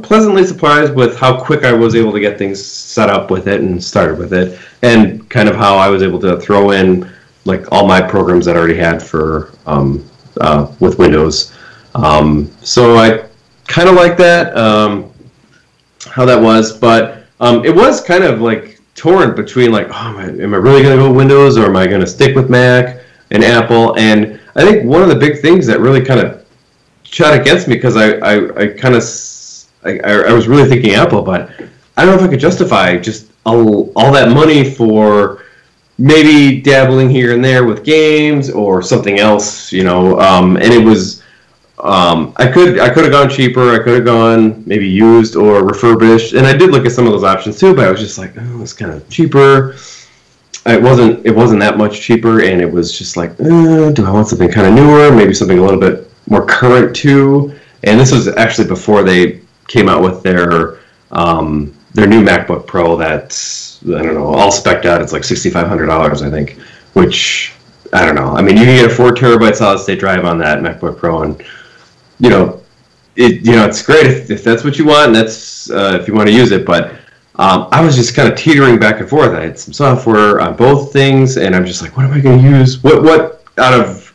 pleasantly surprised with how quick I was able to get things set up with it and started with it, and kind of how I was able to throw in all my programs that I already had for with Windows. So I kind of like that, how that was, but it was kind of torn between am I really going to go Windows, or am I going to stick with Mac and Apple? And I think one of the big things that really kind of shot against me, because I was really thinking Apple, but I don't know if I could justify just all that money for maybe dabbling here and there with games or something else, and it was I could have gone cheaper, I could have gone maybe used or refurbished, and I did look at some of those options too, but I was just like, oh, it's kind of cheaper. It wasn't that much cheaper, and it was just like, do I want something kind of newer, maybe something a little bit more current too? And this was actually before they came out with their new MacBook Pro that's, I don't know, all spec'd out. It's like $6,500, I think, which, I don't know. I mean, you can get a 4 terabyte solid state drive on that MacBook Pro, and, it's great if that's what you want, and that's if you want to use it, but I was just kind of teetering back and forth. I had some software on both things, and I'm just like, what am I going to use? What out of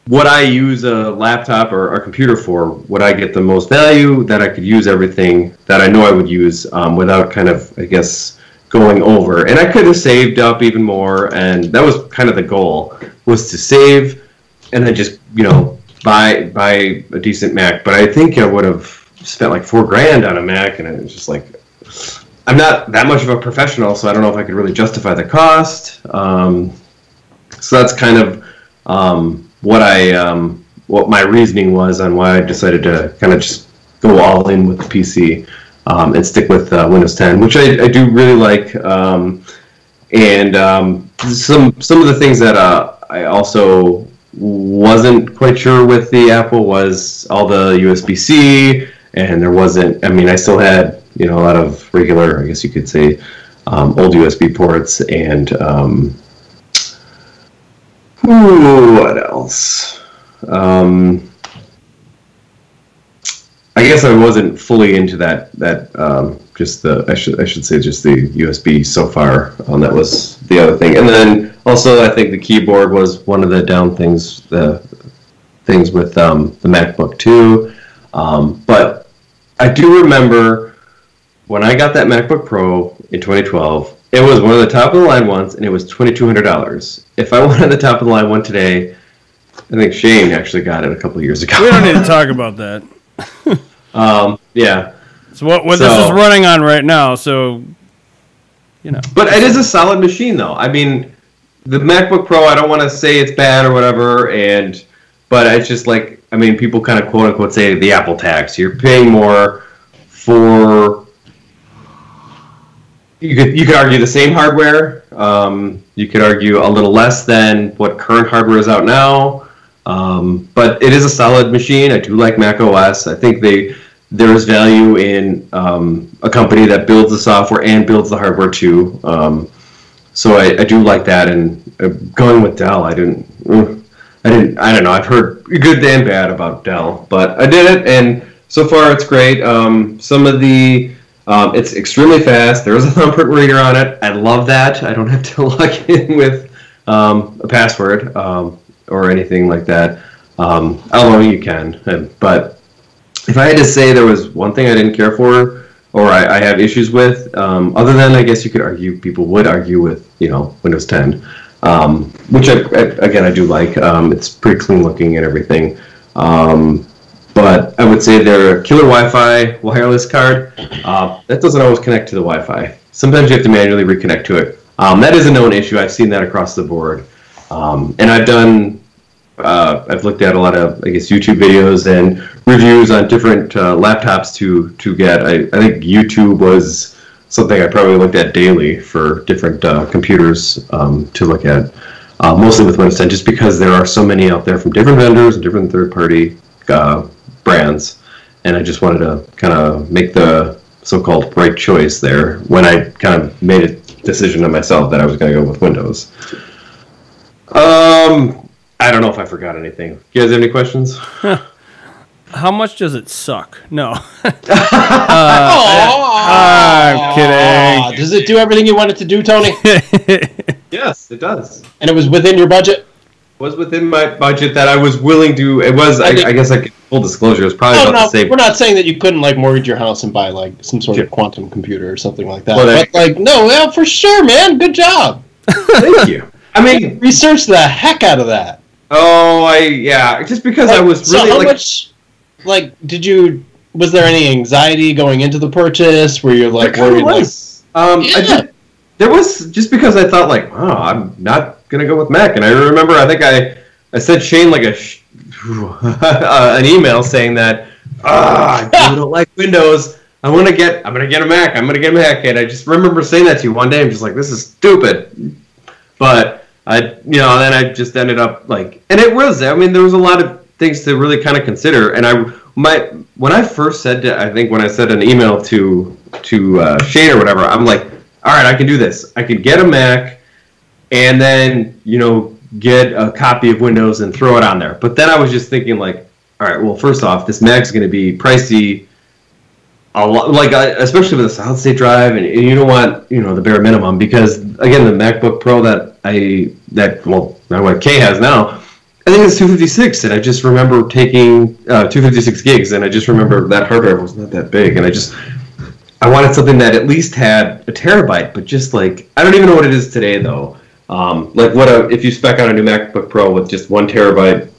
what I use a laptop or a computer for, would I get the most value that I could use everything that I know I would use without kind of, I guess, going over. And I could have saved up even more, and that was kind of the goal, was to save and then just, buy a decent Mac. But I think I would have spent like $4,000 on a Mac, and it was just like, I'm not that much of a professional, so I don't know if I could really justify the cost. So that's kind of what my reasoning was on why I decided to kind of just go all in with the PC and stick with Windows 10, which I do really like. And some of the things that I also wasn't quite sure with the Apple was all the USB-C, and there wasn't. I mean, I still had a lot of regular, I guess you could say, old USB ports, and what else? I guess I wasn't fully into that just I should say just the USB so far. That was the other thing, and then also I think the keyboard was one of the down things. The things with the MacBook too, but I do remember when I got that MacBook Pro in 2012. It was one of the top of the line ones, and it was $2,200. If I wanted the top of the line one today, I think Shane actually got it a couple of years ago. We don't need to talk about that. Yeah. So what this is running on right now, so But it is a solid machine, though. I mean, the MacBook Pro, I don't want to say it's bad or whatever, but it's just like, I mean, people kind of quote unquote say the Apple tax. You're paying more for. You could argue the same hardware. You could argue a little less than what current hardware is out now. But it is a solid machine. I do like Mac OS. I think there is value in a company that builds the software and builds the hardware too. So I do like that. And going with Dell, I don't know. I've heard good and bad about Dell, but I did it, and so far it's great. Some of the it's extremely fast. There is a thumbprint reader on it. I love that. I don't have to log in with a password or anything like that. Although you can. But if I had to say there was one thing I didn't care for or I have issues with, other than I guess you could argue, people would argue with, Windows 10, which I do like. It's pretty clean looking and everything. But I would say their killer Wi-Fi wireless card, that doesn't always connect to the Wi-Fi. Sometimes you have to manually reconnect to it. That is a known issue. I've seen that across the board. And I've looked at a lot of, I guess, YouTube videos and reviews on different laptops to get. I think YouTube was something I probably looked at daily for different computers to look at, mostly with Windows 10, just because there are so many out there from different vendors and different third-party brands, and I just wanted to kind of make the so-called right choice there when I kind of made a decision to myself that I was going to go with Windows. I don't know if I forgot anything. You guys have any questions? How much does it suck? No. I'm kidding. Does it do everything you want it to do, Tony? Yes, it does. And it was within your budget? Was within my budget that I was willing to. It was. I guess I could, full disclosure. It was probably about the same. We're not saying that you couldn't mortgage your house and buy some sort of quantum computer or something like that. Well, but no, for sure, man. Good job. Thank you. I mean, research the heck out of that. Oh, just because I was really so how much? Was there any anxiety going into the purchase? Were you worried? I there was, just because I thought like, oh, I'm not gonna go with Mac, and I remember I think I sent Shane like an email saying that I don't like Windows. I'm gonna get a Mac. And I just remember saying that to you one day. I'm just like, this is stupid. But then I just ended up like, and it was. I mean, there was a lot of things to really kind of consider. And when I first said when I sent an email to Shane or whatever, I'm like, all right, I can do this. I could get a Mac, and then get a copy of Windows and throw it on there. But then I was just thinking like, all right, well, first off, this Mac's going to be pricey. A lot, like especially with a solid state drive, and you don't want the bare minimum, because again, the MacBook Pro that my wife Kay has now, I think it's 256, and I just remember taking 256 gigs, and I just remember that hard drive was not that big, and I wanted something that at least had a terabyte, but just like, I don't even know what it is today though. If you spec out a new MacBook Pro with just 1 terabyte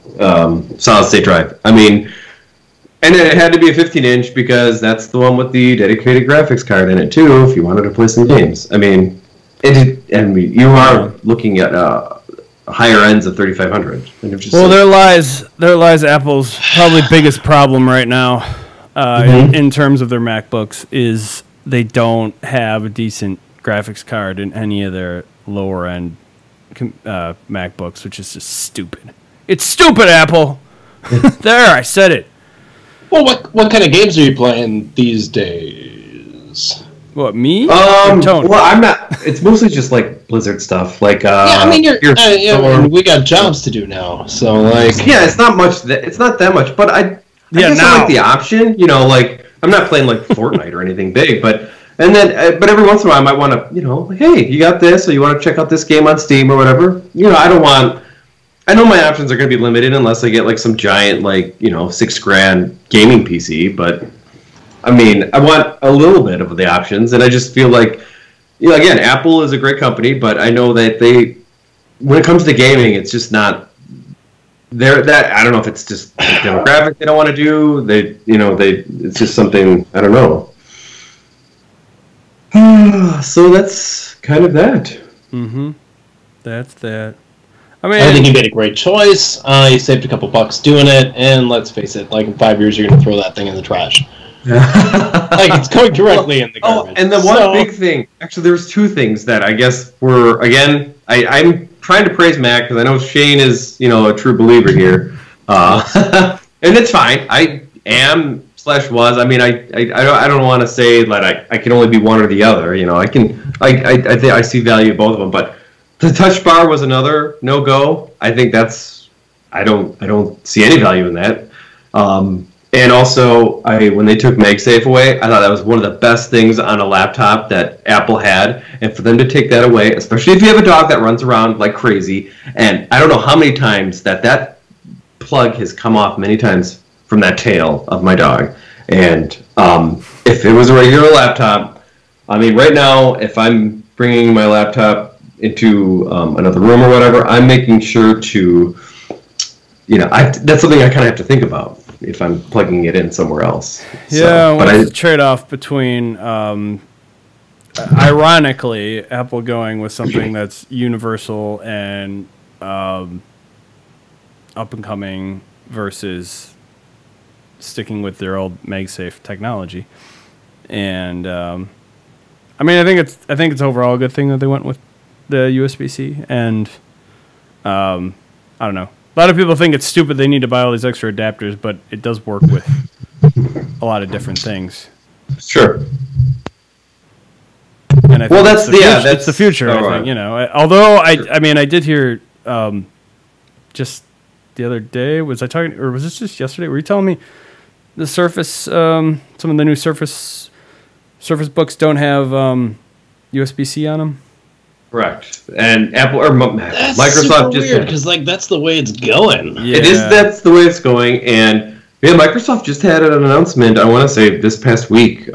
solid state drive, I mean. And then it had to be a 15-inch because that's the one with the dedicated graphics card in it too. If you wanted to play some games, I mean, you are looking at higher ends of 3500. Well, there lies Apple's probably biggest problem right now in terms of their MacBooks is they don't have a decent graphics card in any of their lower end MacBooks, which is just stupid. It's stupid, Apple. There, I said it. Well, what kind of games are you playing these days? What, me? Well, I'm not. It's mostly just like Blizzard stuff. Like, yeah, I mean, we got jobs to do now, so like. Yeah, it's not much. It's not that much, but I guess I like the option. Like I'm not playing like Fortnite or anything big, but every once in a while I might want to, hey, you got this, or you want to check out this game on Steam or whatever. I know my options are going to be limited unless I get like some giant $6,000 gaming PC, but I mean, I want a little bit of the options, and I just feel like, again, Apple is a great company, but I know that when it comes to gaming, it's just not I don't know if it's just a demographic they don't want to do. It's just something, I don't know. So that's kind of that. Mm-hmm. That's that. I think you made a great choice. You saved a couple bucks doing it, and let's face it, like in 5 years, you're going to throw that thing in the trash. Like it's going directly in the garbage. And the one big thing, actually, there was 2 things that I guess were, again, I'm trying to praise Mac because I know Shane is, a true believer here, and it's fine. I am /was. I mean, I don't want to say that I can only be one or the other. I see value in both of them, but. The touch bar was another no-go. I think I don't see any value in that. And also, when they took MagSafe away, I thought that was one of the best things on a laptop that Apple had. And for them to take that away, especially if you have a dog that runs around like crazy, and I don't know how many times that plug has come off many times from that tail of my dog. And if it was a regular laptop, I mean, right now, if I'm bringing my laptop into another room or whatever, I'm making sure to, that's something I kind of have to think about if I'm plugging it in somewhere else. Yeah, but it's a trade-off between, ironically, Apple going with something that's universal and up-and-coming versus sticking with their old MagSafe technology. And, I think it's overall a good thing that they went with the USB-C, and I don't know. A lot of people think it's stupid they need to buy all these extra adapters, but it does work with a lot of different things. Sure. And I think that's the future. I think, although I did hear just the other day, was I talking, or was this just yesterday? Were you telling me the Surface, some of the new Surface books don't have USB-C on them? Correct. And Apple or that's Microsoft just weird because that's the way it's going. Yeah. That's the way it's going, and Microsoft just had an announcement. I want to say this past week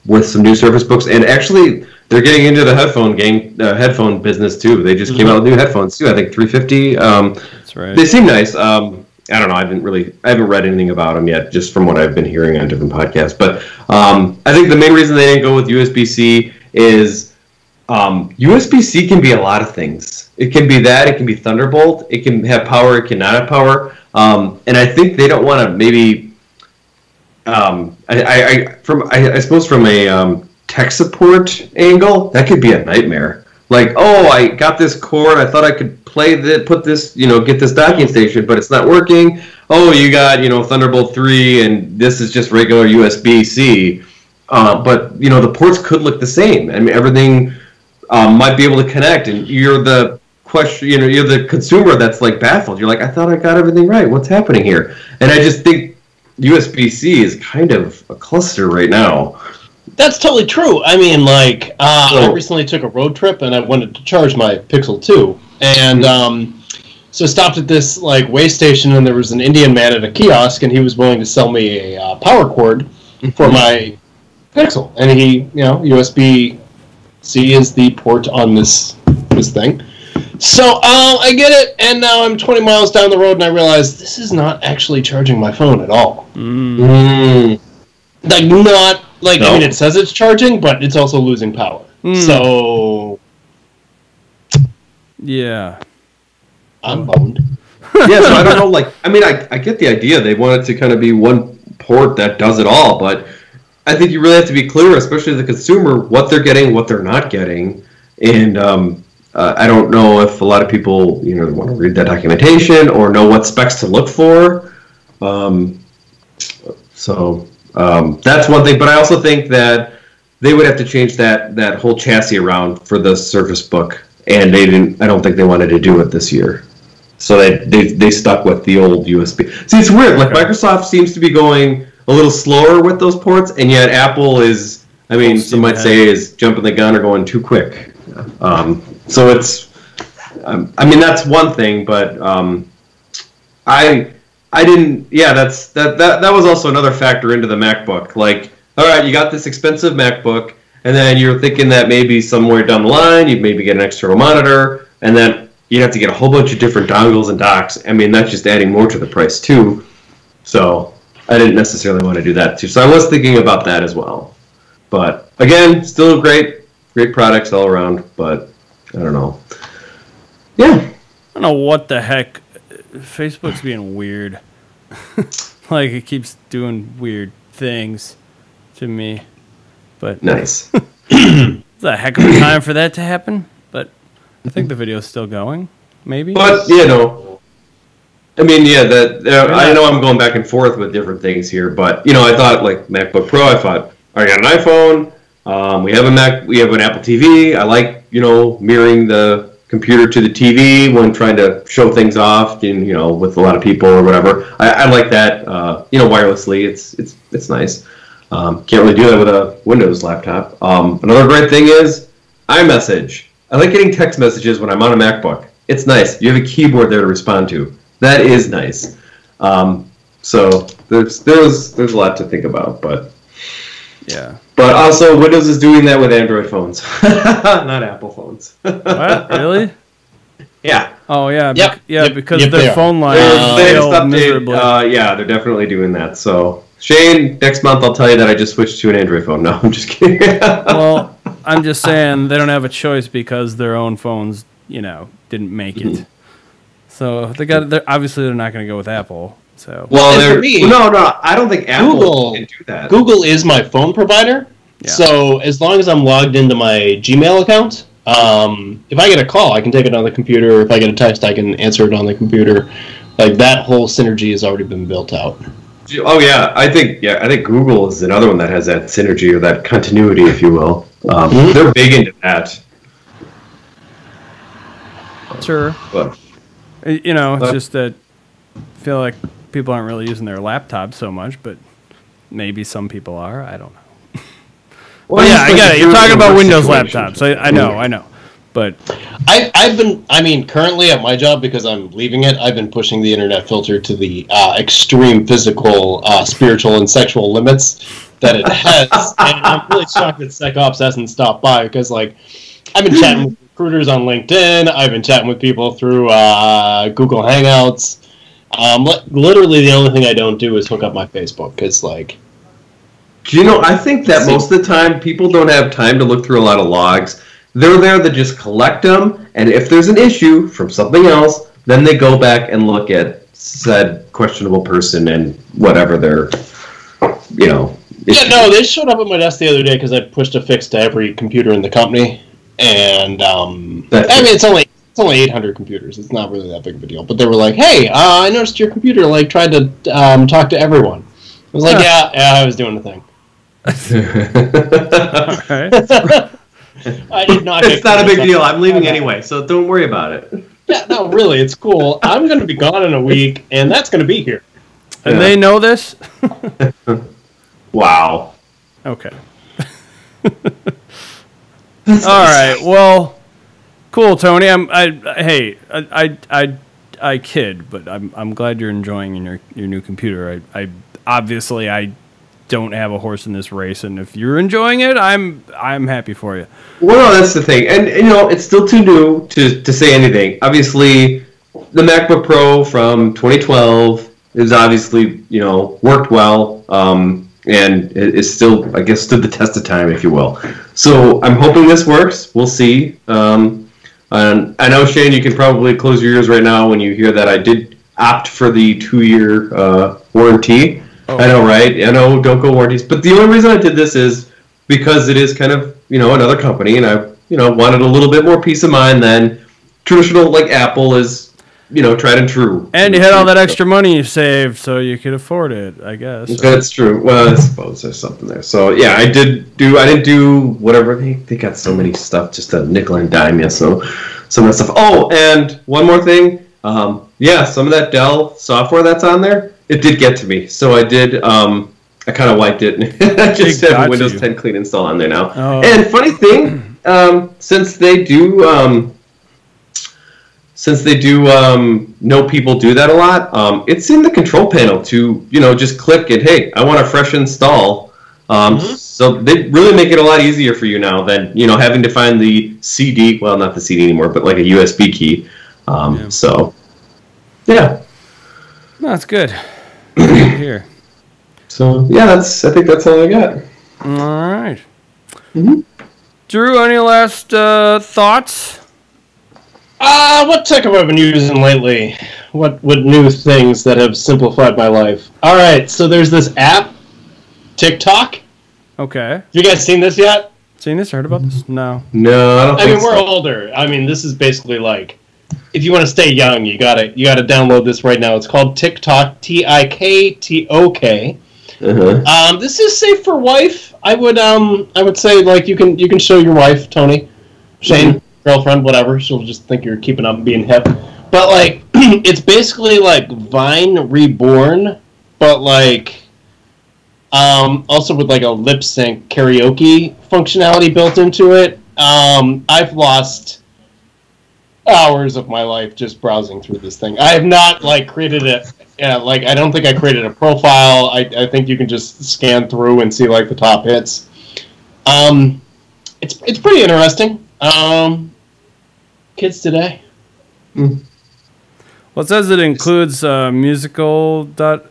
with some new Surface Books, and actually they're getting into the headphone business too. They just came out with new headphones too. I think 350. That's right. They seem nice. I don't know. I haven't read anything about them yet, just from what I've been hearing on different podcasts. But I think the main reason they didn't go with USB-C is USB-C can be a lot of things. It can be that. It can be Thunderbolt. It can have power. It cannot have power. And I think they don't want to maybe. I suppose from a tech support angle, that could be a nightmare. Like, oh, I got this cord. I thought I could put this, get this docking station, but it's not working. Oh, you got, Thunderbolt 3, and this is just regular USB-C. But, the ports could look the same. I mean, everything might be able to connect, and you're the you're the consumer that's, like, baffled. You're like, I thought I got everything right. What's happening here? And I just think USB-C is kind of a cluster right now. That's totally true. I mean, like, I recently took a road trip, and I wanted to charge my Pixel 2. And so I stopped at this, like, way station, and there was an Indian man at a kiosk, and he was willing to sell me a power cord for my Pixel. And he, USB-C is the port on this thing. So I get it, and now I'm 20 miles down the road, and I realize this is not actually charging my phone at all. Like, not... Like, no. I mean, it says it's charging, but it's also losing power. So... Yeah. I'm boned. Yeah, so I don't know, like... I mean, I get the idea. They want it to kind of be one port that does it all, but I think you really have to be clear, especially the consumer, what they're getting, what they're not getting. And I don't know if a lot of people, want to read that documentation or know what specs to look for. That's one thing, but I also think that they would have to change that whole chassis around for the Surface Book, and I don't think they wanted to do it this year. So they stuck with the old USB. See, it's weird. Like, Microsoft seems to be going a little slower with those ports, and yet Apple is, I mean, some might say is jumping the gun or going too quick. So it's, I mean, that's one thing, but I didn't. Yeah, that was also another factor into the MacBook. Like, all right, you got this expensive MacBook, and then you're thinking that maybe somewhere down the line you'd maybe get an external monitor, and then you'd have to get a whole bunch of different dongles and docks. I mean, that's just adding more to the price too. So I didn't necessarily want to do that too. So I was thinking about that as well. But again, still great products all around. But I don't know. Yeah, I don't know what the heck. Facebook's being weird. Like, it keeps doing weird things to me. But nice. It's a heck of a time for that to happen. But I think the video's still going. Maybe. But I mean, yeah. I know I'm going back and forth with different things here, but I thought like MacBook Pro. I thought I got an iPhone. We have a Mac. We have an Apple TV. I like mirroring the computer to the TV when trying to show things off, with a lot of people or whatever. I like that, wirelessly. It's nice. Can't really do that with a Windows laptop. Another great thing is iMessage. I like getting text messages when I'm on a MacBook. It's nice. You have a keyboard there to respond to. That is nice. So there's a lot to think about, but yeah. But also, Windows is doing that with Android phones, not Apple phones. What? Really? Yeah. Oh, yeah. Yep. Because their phone line failed miserably. Yeah, they're definitely doing that. So, Shane, next month I'll tell you that I just switched to an Android phone. No, I'm just kidding. Well, I'm just saying they don't have a choice because their own phones, didn't make it. So obviously they're not going to go with Apple. So for me, no, I don't think Apple can do that. Google is my phone provider. Yeah. So as long as I'm logged into my Gmail account, if I get a call, I can take it on the computer. If I get a text, I can answer it on the computer. Like, that whole synergy has already been built out. Oh yeah, I think Google is another one that has that synergy or that continuity, if you will. They're big into that. Sure. But, it's just that I feel like people aren't really using their laptops so much, but maybe some people are. I don't know. Well, yeah, I get it. You're talking about Windows laptops. I know. But currently at my job, because I'm leaving it, I've been pushing the internet filter to the extreme physical, spiritual, and sexual limits that it has. And I'm really shocked that SecOps hasn't stopped by, because, like, I've been chatting with recruiters on LinkedIn. I've been chatting with people through Google Hangouts. Literally, the only thing I don't do is hook up my Facebook, because, like... I think that most of the time, people don't have time to look through a lot of logs. They're there to just collect them, and if there's an issue from something else, then they go back and look at said questionable person and whatever their, Yeah, no, they showed up at my desk the other day because I pushed a fix to every computer in the company, and it's only 800 computers. It's not really that big of a deal. But they were like, "Hey, I noticed your computer tried to talk to everyone." I was like, "Yeah, I was doing the thing." I did not. It's not a big deal. I'm leaving anyway, so don't worry about it. Yeah, no, really, it's cool. I'm going to be gone in a week, and that's going to be here. And they know this? Wow. Okay. All right. Well, cool, Tony. I kid, but I'm glad you're enjoying your new computer. I obviously don't have a horse in this race, and if you're enjoying it, I'm happy for you. Well, no, that's the thing, and it's still too new to say anything. Obviously, the MacBook Pro from 2012 is obviously worked well, and it is still, I guess, stood the test of time, if you will. So I'm hoping this works. We'll see. And I know, Shane, you can probably close your ears right now when you hear that I did opt for the 2-year warranty. Oh. I know, right? I know, don't go warranties. But the only reason I did this is because it is kind of, another company, and I, wanted a little bit more peace of mind than traditional, like Apple is, tried and true. And you had all that extra money you saved, so you could afford it, I guess. That's true. Well, I suppose there's something there. So, yeah, I didn't do whatever. They got so many stuff, just a nickel and dime, yeah, so some of that stuff. Oh, and one more thing. Some of that Dell software that's on there, it did get to me. So I did, I kind of wiped it. I just have a Windows 10 clean install on there now. Oh. And funny thing, since they do know people do that a lot, it's in the control panel to, just click and, hey, I want a fresh install. So they really make it a lot easier for you now than, having to find the CD, well, not the CD anymore, but like a USB key. So, yeah. That's good. Good to hear. So, yeah, I think that's all I got. All right. Mm-hmm. Drew, any last thoughts? What tech have I been using lately? What new things that have simplified my life? All right, so there's this app, TikTok. Okay. Have you guys seen this yet? Seen this? Heard about this? No. No, I don't think so. We're older. This is basically like, if you want to stay young, you gotta download this right now. It's called TikTok, TikTok. This is safe for wife. I would say you can show your wife, Tony, Shane, girlfriend, whatever. She'll just think you're keeping up and being hip. But it's basically like Vine reborn, but also with a lip sync karaoke functionality built into it. I've lost hours of my life just browsing through this thing. I have not created it. Yeah, I don't think I created a profile. I think you can just scan through and see the top hits. It's pretty interesting. Kids today. Well, it says it includes musical.ly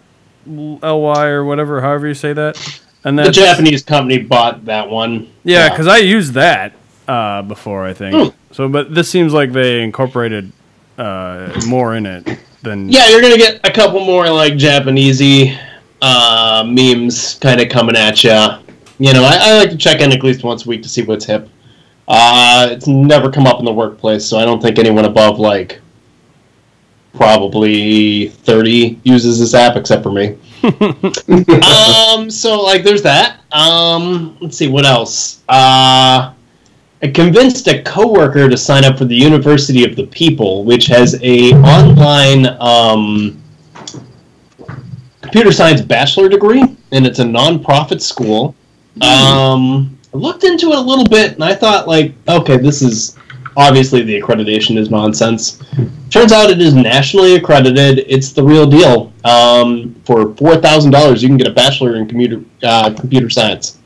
or whatever, however you say that. And the Japanese company bought that one. Yeah, because I used that before, I think. So, but this seems like they incorporated more in it than. Yeah, you're gonna get a couple more Japanesey memes kind of coming at you. I like to check in at least once a week to see what's hip. It's never come up in the workplace, so I don't think anyone above probably 30 uses this app except for me. So there's that. Let's see what else. I convinced a coworker to sign up for the University of the People, which has a online computer science bachelor degree, and it's a non-profit school. I looked into it a little bit, and I thought, okay, this is obviously the accreditation is nonsense. Turns out it is nationally accredited. It's the real deal. For $4,000, you can get a bachelor in computer science.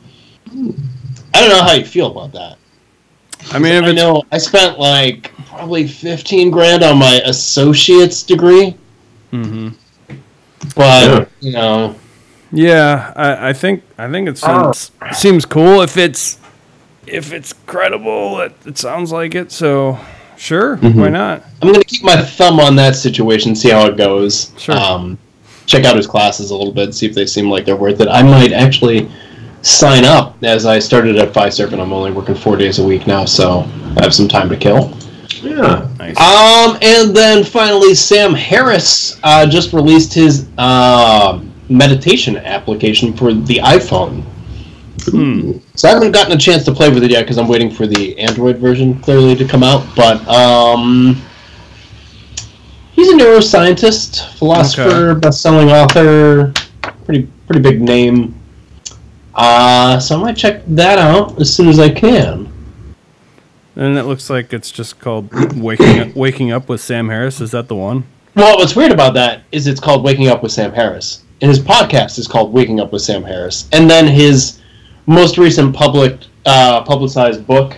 I don't know how you feel about that. I know I spent probably $15,000 on my associate's degree. Mm-hmm. But yeah, I think it seems cool if it's if it's credible, it sounds like it. So, sure, why not? I'm going to keep my thumb on that situation, see how it goes. Sure. Check out his classes a little bit, see if they seem like they're worth it. I might actually sign up, as I started at Fiserv, and I'm only working 4 days a week now, so I have some time to kill. Yeah. Nice. And then finally, Sam Harris just released his meditation application for the iPhone. So I haven't gotten a chance to play with it yet because I'm waiting for the Android version clearly to come out. But he's a neuroscientist, philosopher, best-selling author, pretty big name. So I might check that out as soon as I can. And it looks like it's just called Waking Up with Sam Harris. Is that the one? Well, what's weird about that is it's called Waking Up with Sam Harris. And his podcast is called Waking Up with Sam Harris. And then his most recent publicized book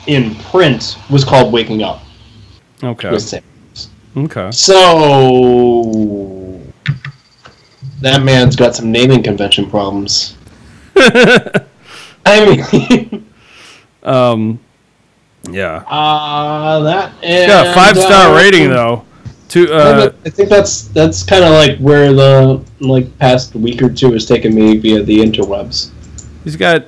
in print was called Waking Up with Sam Harris. Okay. So that man's got some naming convention problems. I mean... yeah. That It's got a 5-star rating though. I think that's kind of like where the past week or two has taken me via the interwebs. He's got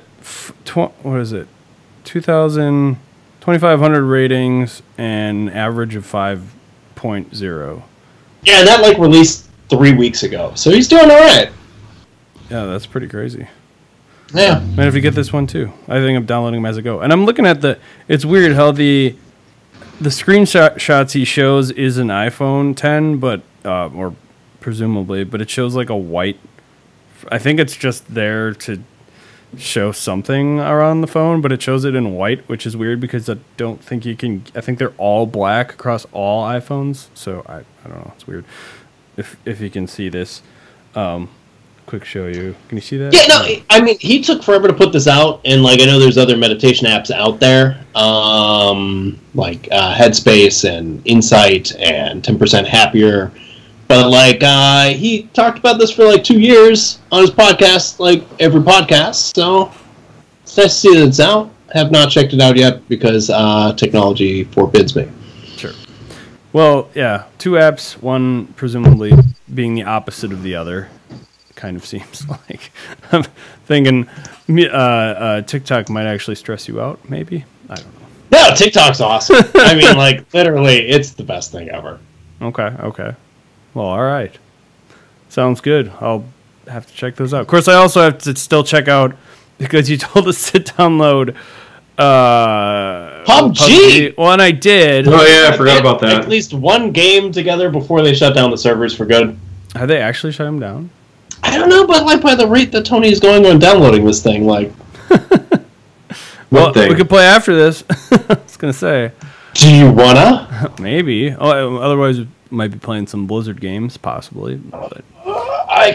2,500 ratings and an average of 5.0. Yeah, and that released 3 weeks ago, so he's doing all right. Yeah, that's pretty crazy. Yeah. Man, if you get this one too, I think I'm downloading them as I go. And I'm looking at it's weird how the screenshots he shows is an iPhone 10, but or presumably, but it shows like a white. I think it's just there to show something around the phone, but it shows it in white, which is weird because I don't think you can. I think they're all black across all iPhones, so I don't know. It's weird. If you can see this. Quick show you. Can you see that? Yeah, no, I mean, he took forever to put this out, and I know there's other meditation apps out there, Headspace and Insight and 10% Happier, but he talked about this for 2 years on his podcast, every podcast. So it's nice to see that it's out. Have not checked it out yet because technology forbids me. Sure. Well, yeah, 2 apps, one presumably being the opposite of the other. Kind of seems like. I'm thinking TikTok might actually stress you out, maybe? I don't know. No, TikTok's awesome. I mean, literally, it's the best thing ever. Okay. Well, all right. Sounds good. I'll have to check those out. Of course, I also have to still check out, because you told us to download PUBG! Well, and I did. Oh, yeah, I forgot about that. At least one game together before they shut down the servers for good. Have they actually shut them down? I don't know, but by the rate that Tony is going on downloading this thing, Well, we could play after this. I was gonna say. Do you wanna? Maybe. Oh, otherwise, we might be playing some Blizzard games, possibly. But I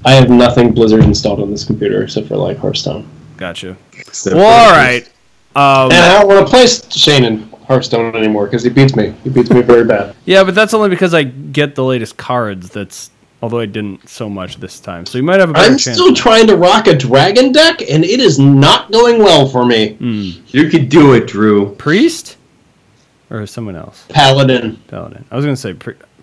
have nothing Blizzard installed on this computer except for Hearthstone. Gotcha. Well, all right. And I don't want to play Shane in Hearthstone anymore because he beats me. He beats me very bad. Yeah, but that's only because I get the latest cards. Although I didn't so much this time, so you might have a better chance. I'm still trying to rock a dragon deck, and it is not going well for me. You could do it, Drew. Priest, or someone else? Paladin. I was gonna say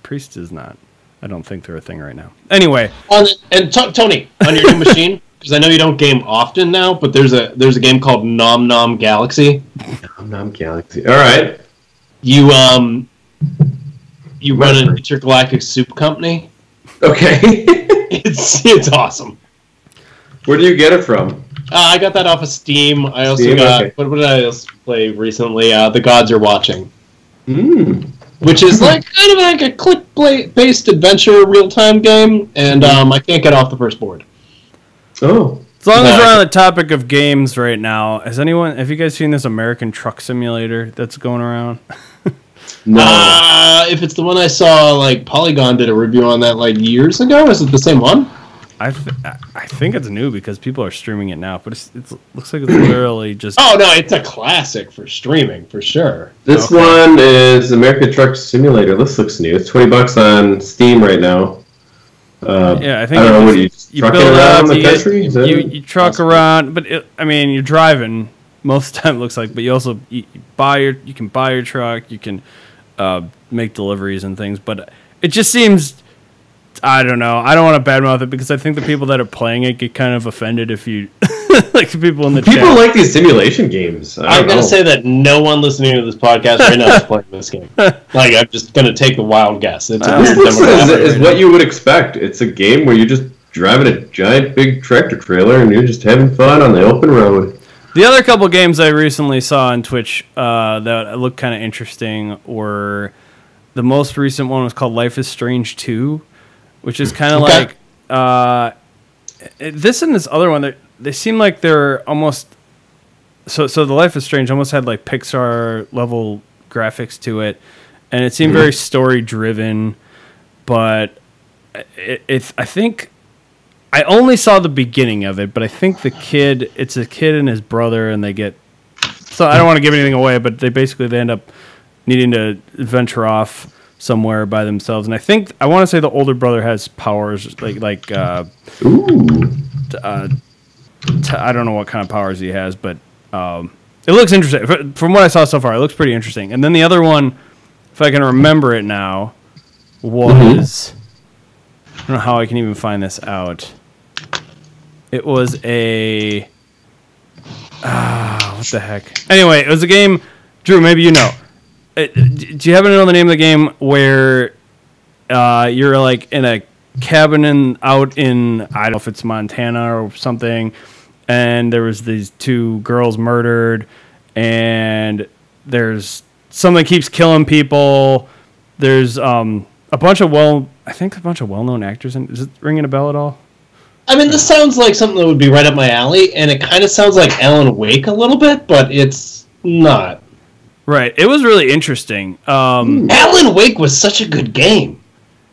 priest is not. I don't think they're a thing right now. Anyway, Tony, on your new machine, because I know you don't game often now, but there's a game called Nom Nom Galaxy. Nom Nom Galaxy. All right. You run an intergalactic soup company. Okay. It's awesome. Where do you get it from? I got that off of Steam. I also got... Okay. What did I else play recently? The Gods Are Watching. Which is kind of a click-based adventure real-time game, and I can't get off the first board. Oh. As long as we're on the topic of games right now, have you guys seen this American Truck Simulator that's going around? No. If it's the one I saw, Polygon did a review on that years ago. Is it the same one? I think it's new because people are streaming it now, but it looks like it's literally just. Oh no, it's a classic for streaming for sure. This one is American Truck Simulator. This looks new. It's $20 on Steam right now. Yeah, I think don't know. What you trucking build around up, the country? You truck around, but you're driving most of the time. It looks like, but you also you can buy your truck, you can make deliveries and things. But it just seems, I don't know. I don't want to badmouth it because I think the people that are playing it get kind of offended if you like the people in the people chat. like these simulation games. I'm going to say that no one listening to this podcast right now is playing this game. Like, I'm just going to take the wild guess. This is what you would expect. It's a game where you're just driving a giant big tractor trailer and you're just having fun on the open road. The other couple games I recently saw on Twitch that looked kind of interesting were, the most recent one was called Life is Strange 2, which is kind of like this and this other one. They seem like they're almost so the Life is Strange almost had like Pixar level graphics to it, and it seemed very story driven. But I think I only saw the beginning of it, but I think it's a kid and his brother, and they get, so I don't want to give anything away, but they end up needing to venture off somewhere by themselves, and I want to say the older brother has powers like I don't know what kind of powers he has, but it looks interesting. From what I saw so far, it looks pretty interesting. And then the other one, if I can remember it now, was I don't know how I can even find this out. It was a what the heck? Anyway, it was a game. Drew, maybe you know. Do you happen to know the name of the game where you're like in a cabin out in, I don't know if it's Montana or something, and there was these two girls murdered, and there's something keeps killing people. There's a bunch of well-known actors. Is it ringing a bell at all? I mean, this sounds like something that would be right up my alley, and it kind of sounds like Alan Wake a little bit, but it's not. Right. It was really interesting. Alan Wake was such a good game.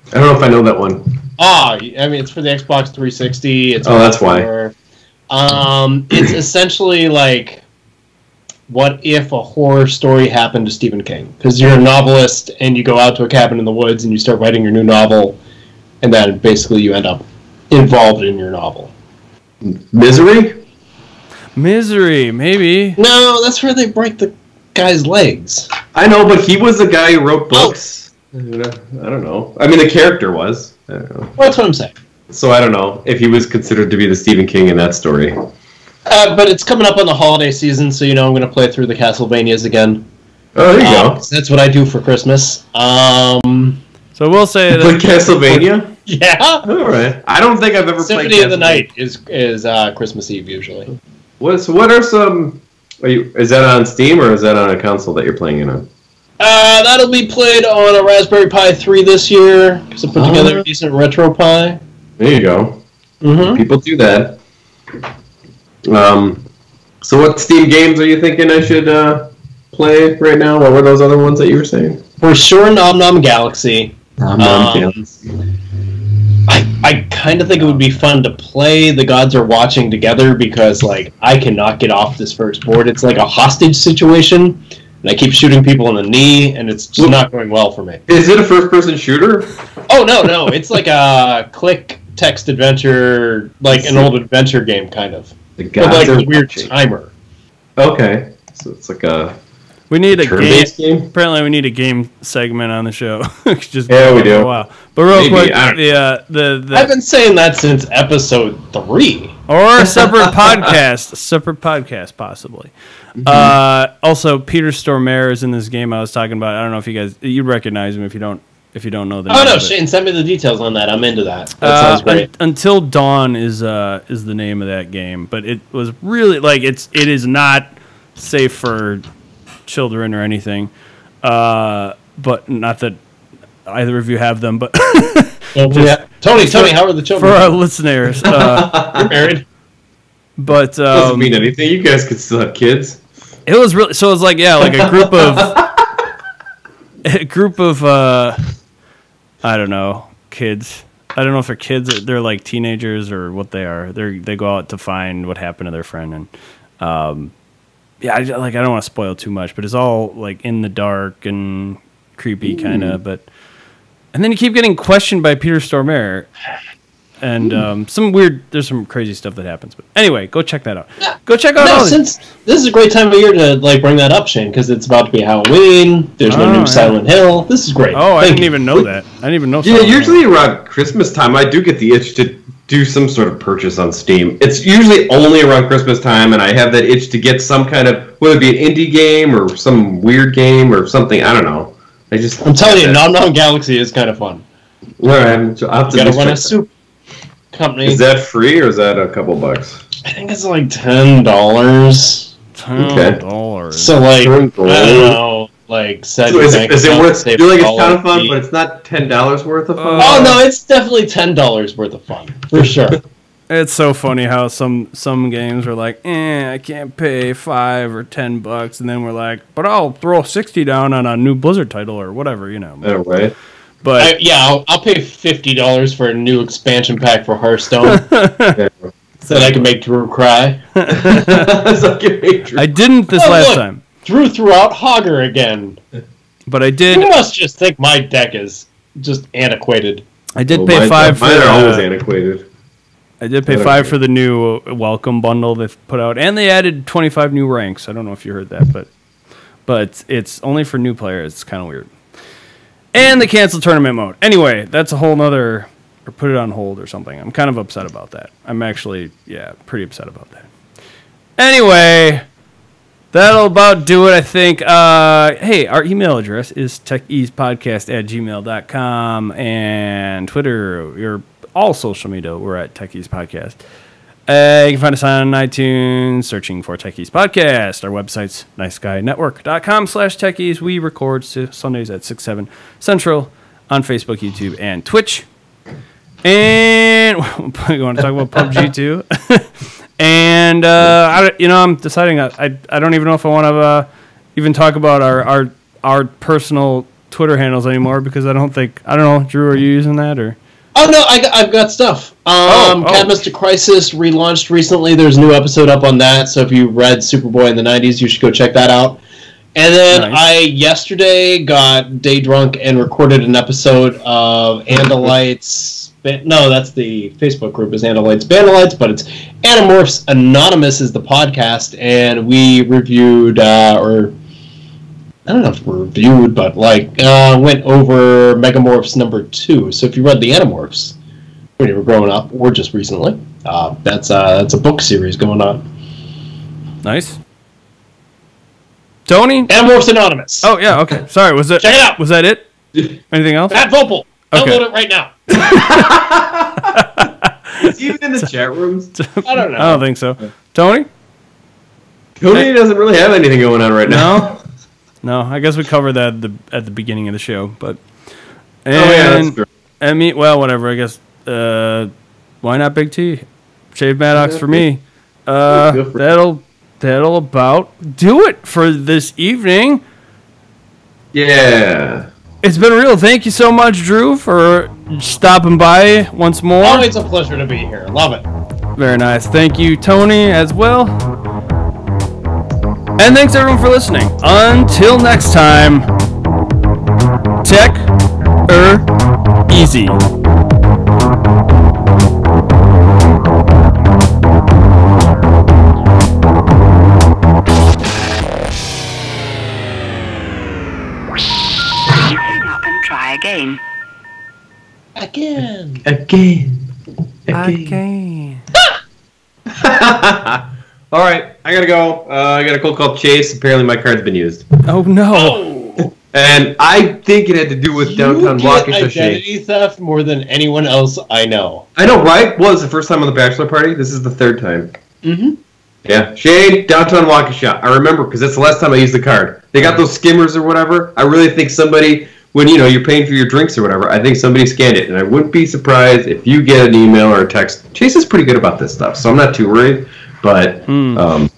I don't know if I know that one. I mean, it's for the Xbox 360. That's why. It's essentially like, what if a horror story happened to Stephen King? Because you're a novelist, and you go out to a cabin in the woods, and you start writing your new novel, and then basically you end up involved in your novel. Misery, maybe. No, that's where they break the guy's legs. I know, but he was the guy who wrote books. I don't know. I mean, the character was. I don't know. Well, that's what I'm saying. So I don't know if he was considered to be the Stephen King in that story. But it's coming up on the holiday season, so I'm going to play through the Castlevanias again. Oh, there you go. That's what I do for Christmas. So we'll say that. Play Castlevania? Yeah. All right. I don't think I've ever played Symphony of the Night is Christmas Eve usually. What are some? Is that on Steam or is that on a console that you're playing it on? That'll be played on a Raspberry Pi 3 this year, because I put together a decent Retro Pi. There you go. Mm-hmm. People do that. So what Steam games are you thinking I should play right now? What were those other ones that you were saying? For sure, Nom Nom Galaxy. Galaxy. I kind of think it would be fun to play The Gods Are Watching together, because like I cannot get off this first board. It's like a hostage situation, and I keep shooting people in the knee, and it's just not going well for me. Is it a first-person shooter? Oh, no. It's like a click text adventure, like an old adventure game, kind of. The Gods with like Are a weird Watching. timer. Okay. So it's like a... We need a game. Apparently, we need a game segment on the show. Just yeah, we do. Wow. But real Maybe, quick, the I've been saying that since episode 3. Or a separate podcast, possibly. Mm-hmm. Also, Peter Stormare is in this game I was talking about. I don't know if you guys you'd recognize him if you don't know the name. Oh no, of it. Shane, send me the details on that. I'm into that. That sounds great. Until Dawn is the name of that game, but it was really like it is not safe for children or anything, but not that either of you have them, but Tony, how are the children? For our listeners, you're married, but doesn't mean anything. You guys could still have kids. It was really so. It was like like a group of I don't know, kids. I don't know if they're kids. They're like teenagers or what they are. They go out to find what happened to their friend, and I don't want to spoil too much, but it's all like in the dark and creepy kind of. And then you keep getting questioned by Peter Stormare, and there's some crazy stuff that happens. But anyway, go check that out. Yeah. Go check out all since this is a great time of year to like bring that up, Shane, because it's about to be Halloween. There's no new Silent Hill. This is great. Oh, I didn't even know that. I didn't even know. Yeah, usually around Christmas time, I do get the itch to do some sort of purchase on Steam. It's usually only around Christmas time, and I have that itch to get some kind of, whether it be an indie game or some weird game or something. I don't know. I'm telling you, Nom Nom Galaxy is kind of fun. All right, so I'll have to gotta run a soup company. Is that free or is that a couple bucks? I think it's like $10. $10. So like, I don't know, like said. So is it worth? You feel like it's kind of fun, but it's not $10 worth of fun. Oh no, it's definitely $10 worth of fun for sure. It's so funny how some games are like, I can't pay $5 or $10, and then we're like, but I'll throw $60 down on a new Blizzard title or whatever, you know. Yeah, right. But I'll pay $50 for a new expansion pack for Hearthstone, so that I can make Drew cry. I didn't this last time. Drew threw out Hogger again. But I did. You must just think my deck is just antiquated. I did pay $5 for. Mine are always antiquated. I did pay $5 for the new welcome bundle they've put out, and they added 25 new ranks. I don't know if you heard that, but it's only for new players. It's kind of weird. And they canceled tournament mode. Anyway, that's a whole nother, or put it on hold or something. I'm kind of upset about that. I'm actually, pretty upset about that. Anyway, that'll about do it, I think. Hey, our email address is techeasepodcast@gmail.com, and Twitter, all social media, we're at Techies Podcast. You can find us on iTunes, searching for Techies Podcast. Our website's niceguynetwork.com/techies. We record Sundays at 6/7 Central on Facebook, YouTube, and Twitch. And we want to talk about PUBG too. And I'm deciding. I don't even know if I want to even talk about our personal Twitter handles anymore, because I don't know. Drew, are you using that or? Oh no, I've got stuff. Cadmaster Crisis relaunched recently. There's a new episode up on that. So if you read Superboy in the '90s, you should go check that out. And then I yesterday got day drunk and recorded an episode of Andalites. No, that's the Facebook group is Andalites Bandalites, but it's Animorphs Anonymous is the podcast, and we reviewed or. I don't know if we reviewed, but went over Megamorphs #2. So if you read the Animorphs when you were growing up, or just recently, that's a book series going on. Nice. Tony? Animorphs Anonymous. Oh yeah, okay. Sorry, was it? Check it out. Was that it? Anything else? Matt Vopel. Okay. Download it right now. Is he even in the chat rooms? I don't know. I don't think so. Tony? Tony doesn't really have anything going on right now. No, I guess we covered that at the beginning of the show, but that's true. I mean, well, whatever. I guess why not Big T? Shave Maddox for me. That'll about do it for this evening. Yeah. It's been real. Thank you so much, Drew, for stopping by once more. Always a pleasure to be here. Love it. Very nice. Thank you, Tony, as well. And thanks everyone for listening. Until next time, easy. Hang up and try again. Again. All right, I gotta go. I got a call called Chase. Apparently, my card's been used. Oh no! Oh. And I think it had to do with downtown Waukesha. Identity theft more than anyone else I know. I know, right? Well, it's the first time on the bachelor party. This is the third time. Mm-hmm. Yeah, Shane, downtown Waukesha. I remember because that's the last time I used the card. They got those skimmers or whatever. I really think somebody, when you're paying for your drinks or whatever, I think somebody scanned it, and I wouldn't be surprised if you get an email or a text. Chase is pretty good about this stuff, so I'm not too worried. But I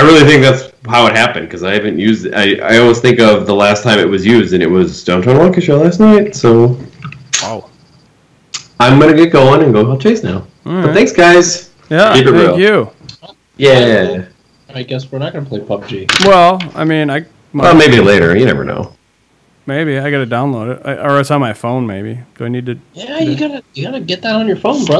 really think that's how it happened, because I haven't used it. I always think of the last time it was used, and it was downtown Waukesha last night. So I'm gonna get going and go call Chase now. Right. But thanks, guys. Yeah, keep it thank real. you. Yeah. I guess we're not gonna play PUBG. Well, I mean, Well, maybe later. You never know. maybe I gotta download it, or it's on my phone. Maybe do I need to? Yeah, you gotta get that on your phone, bro.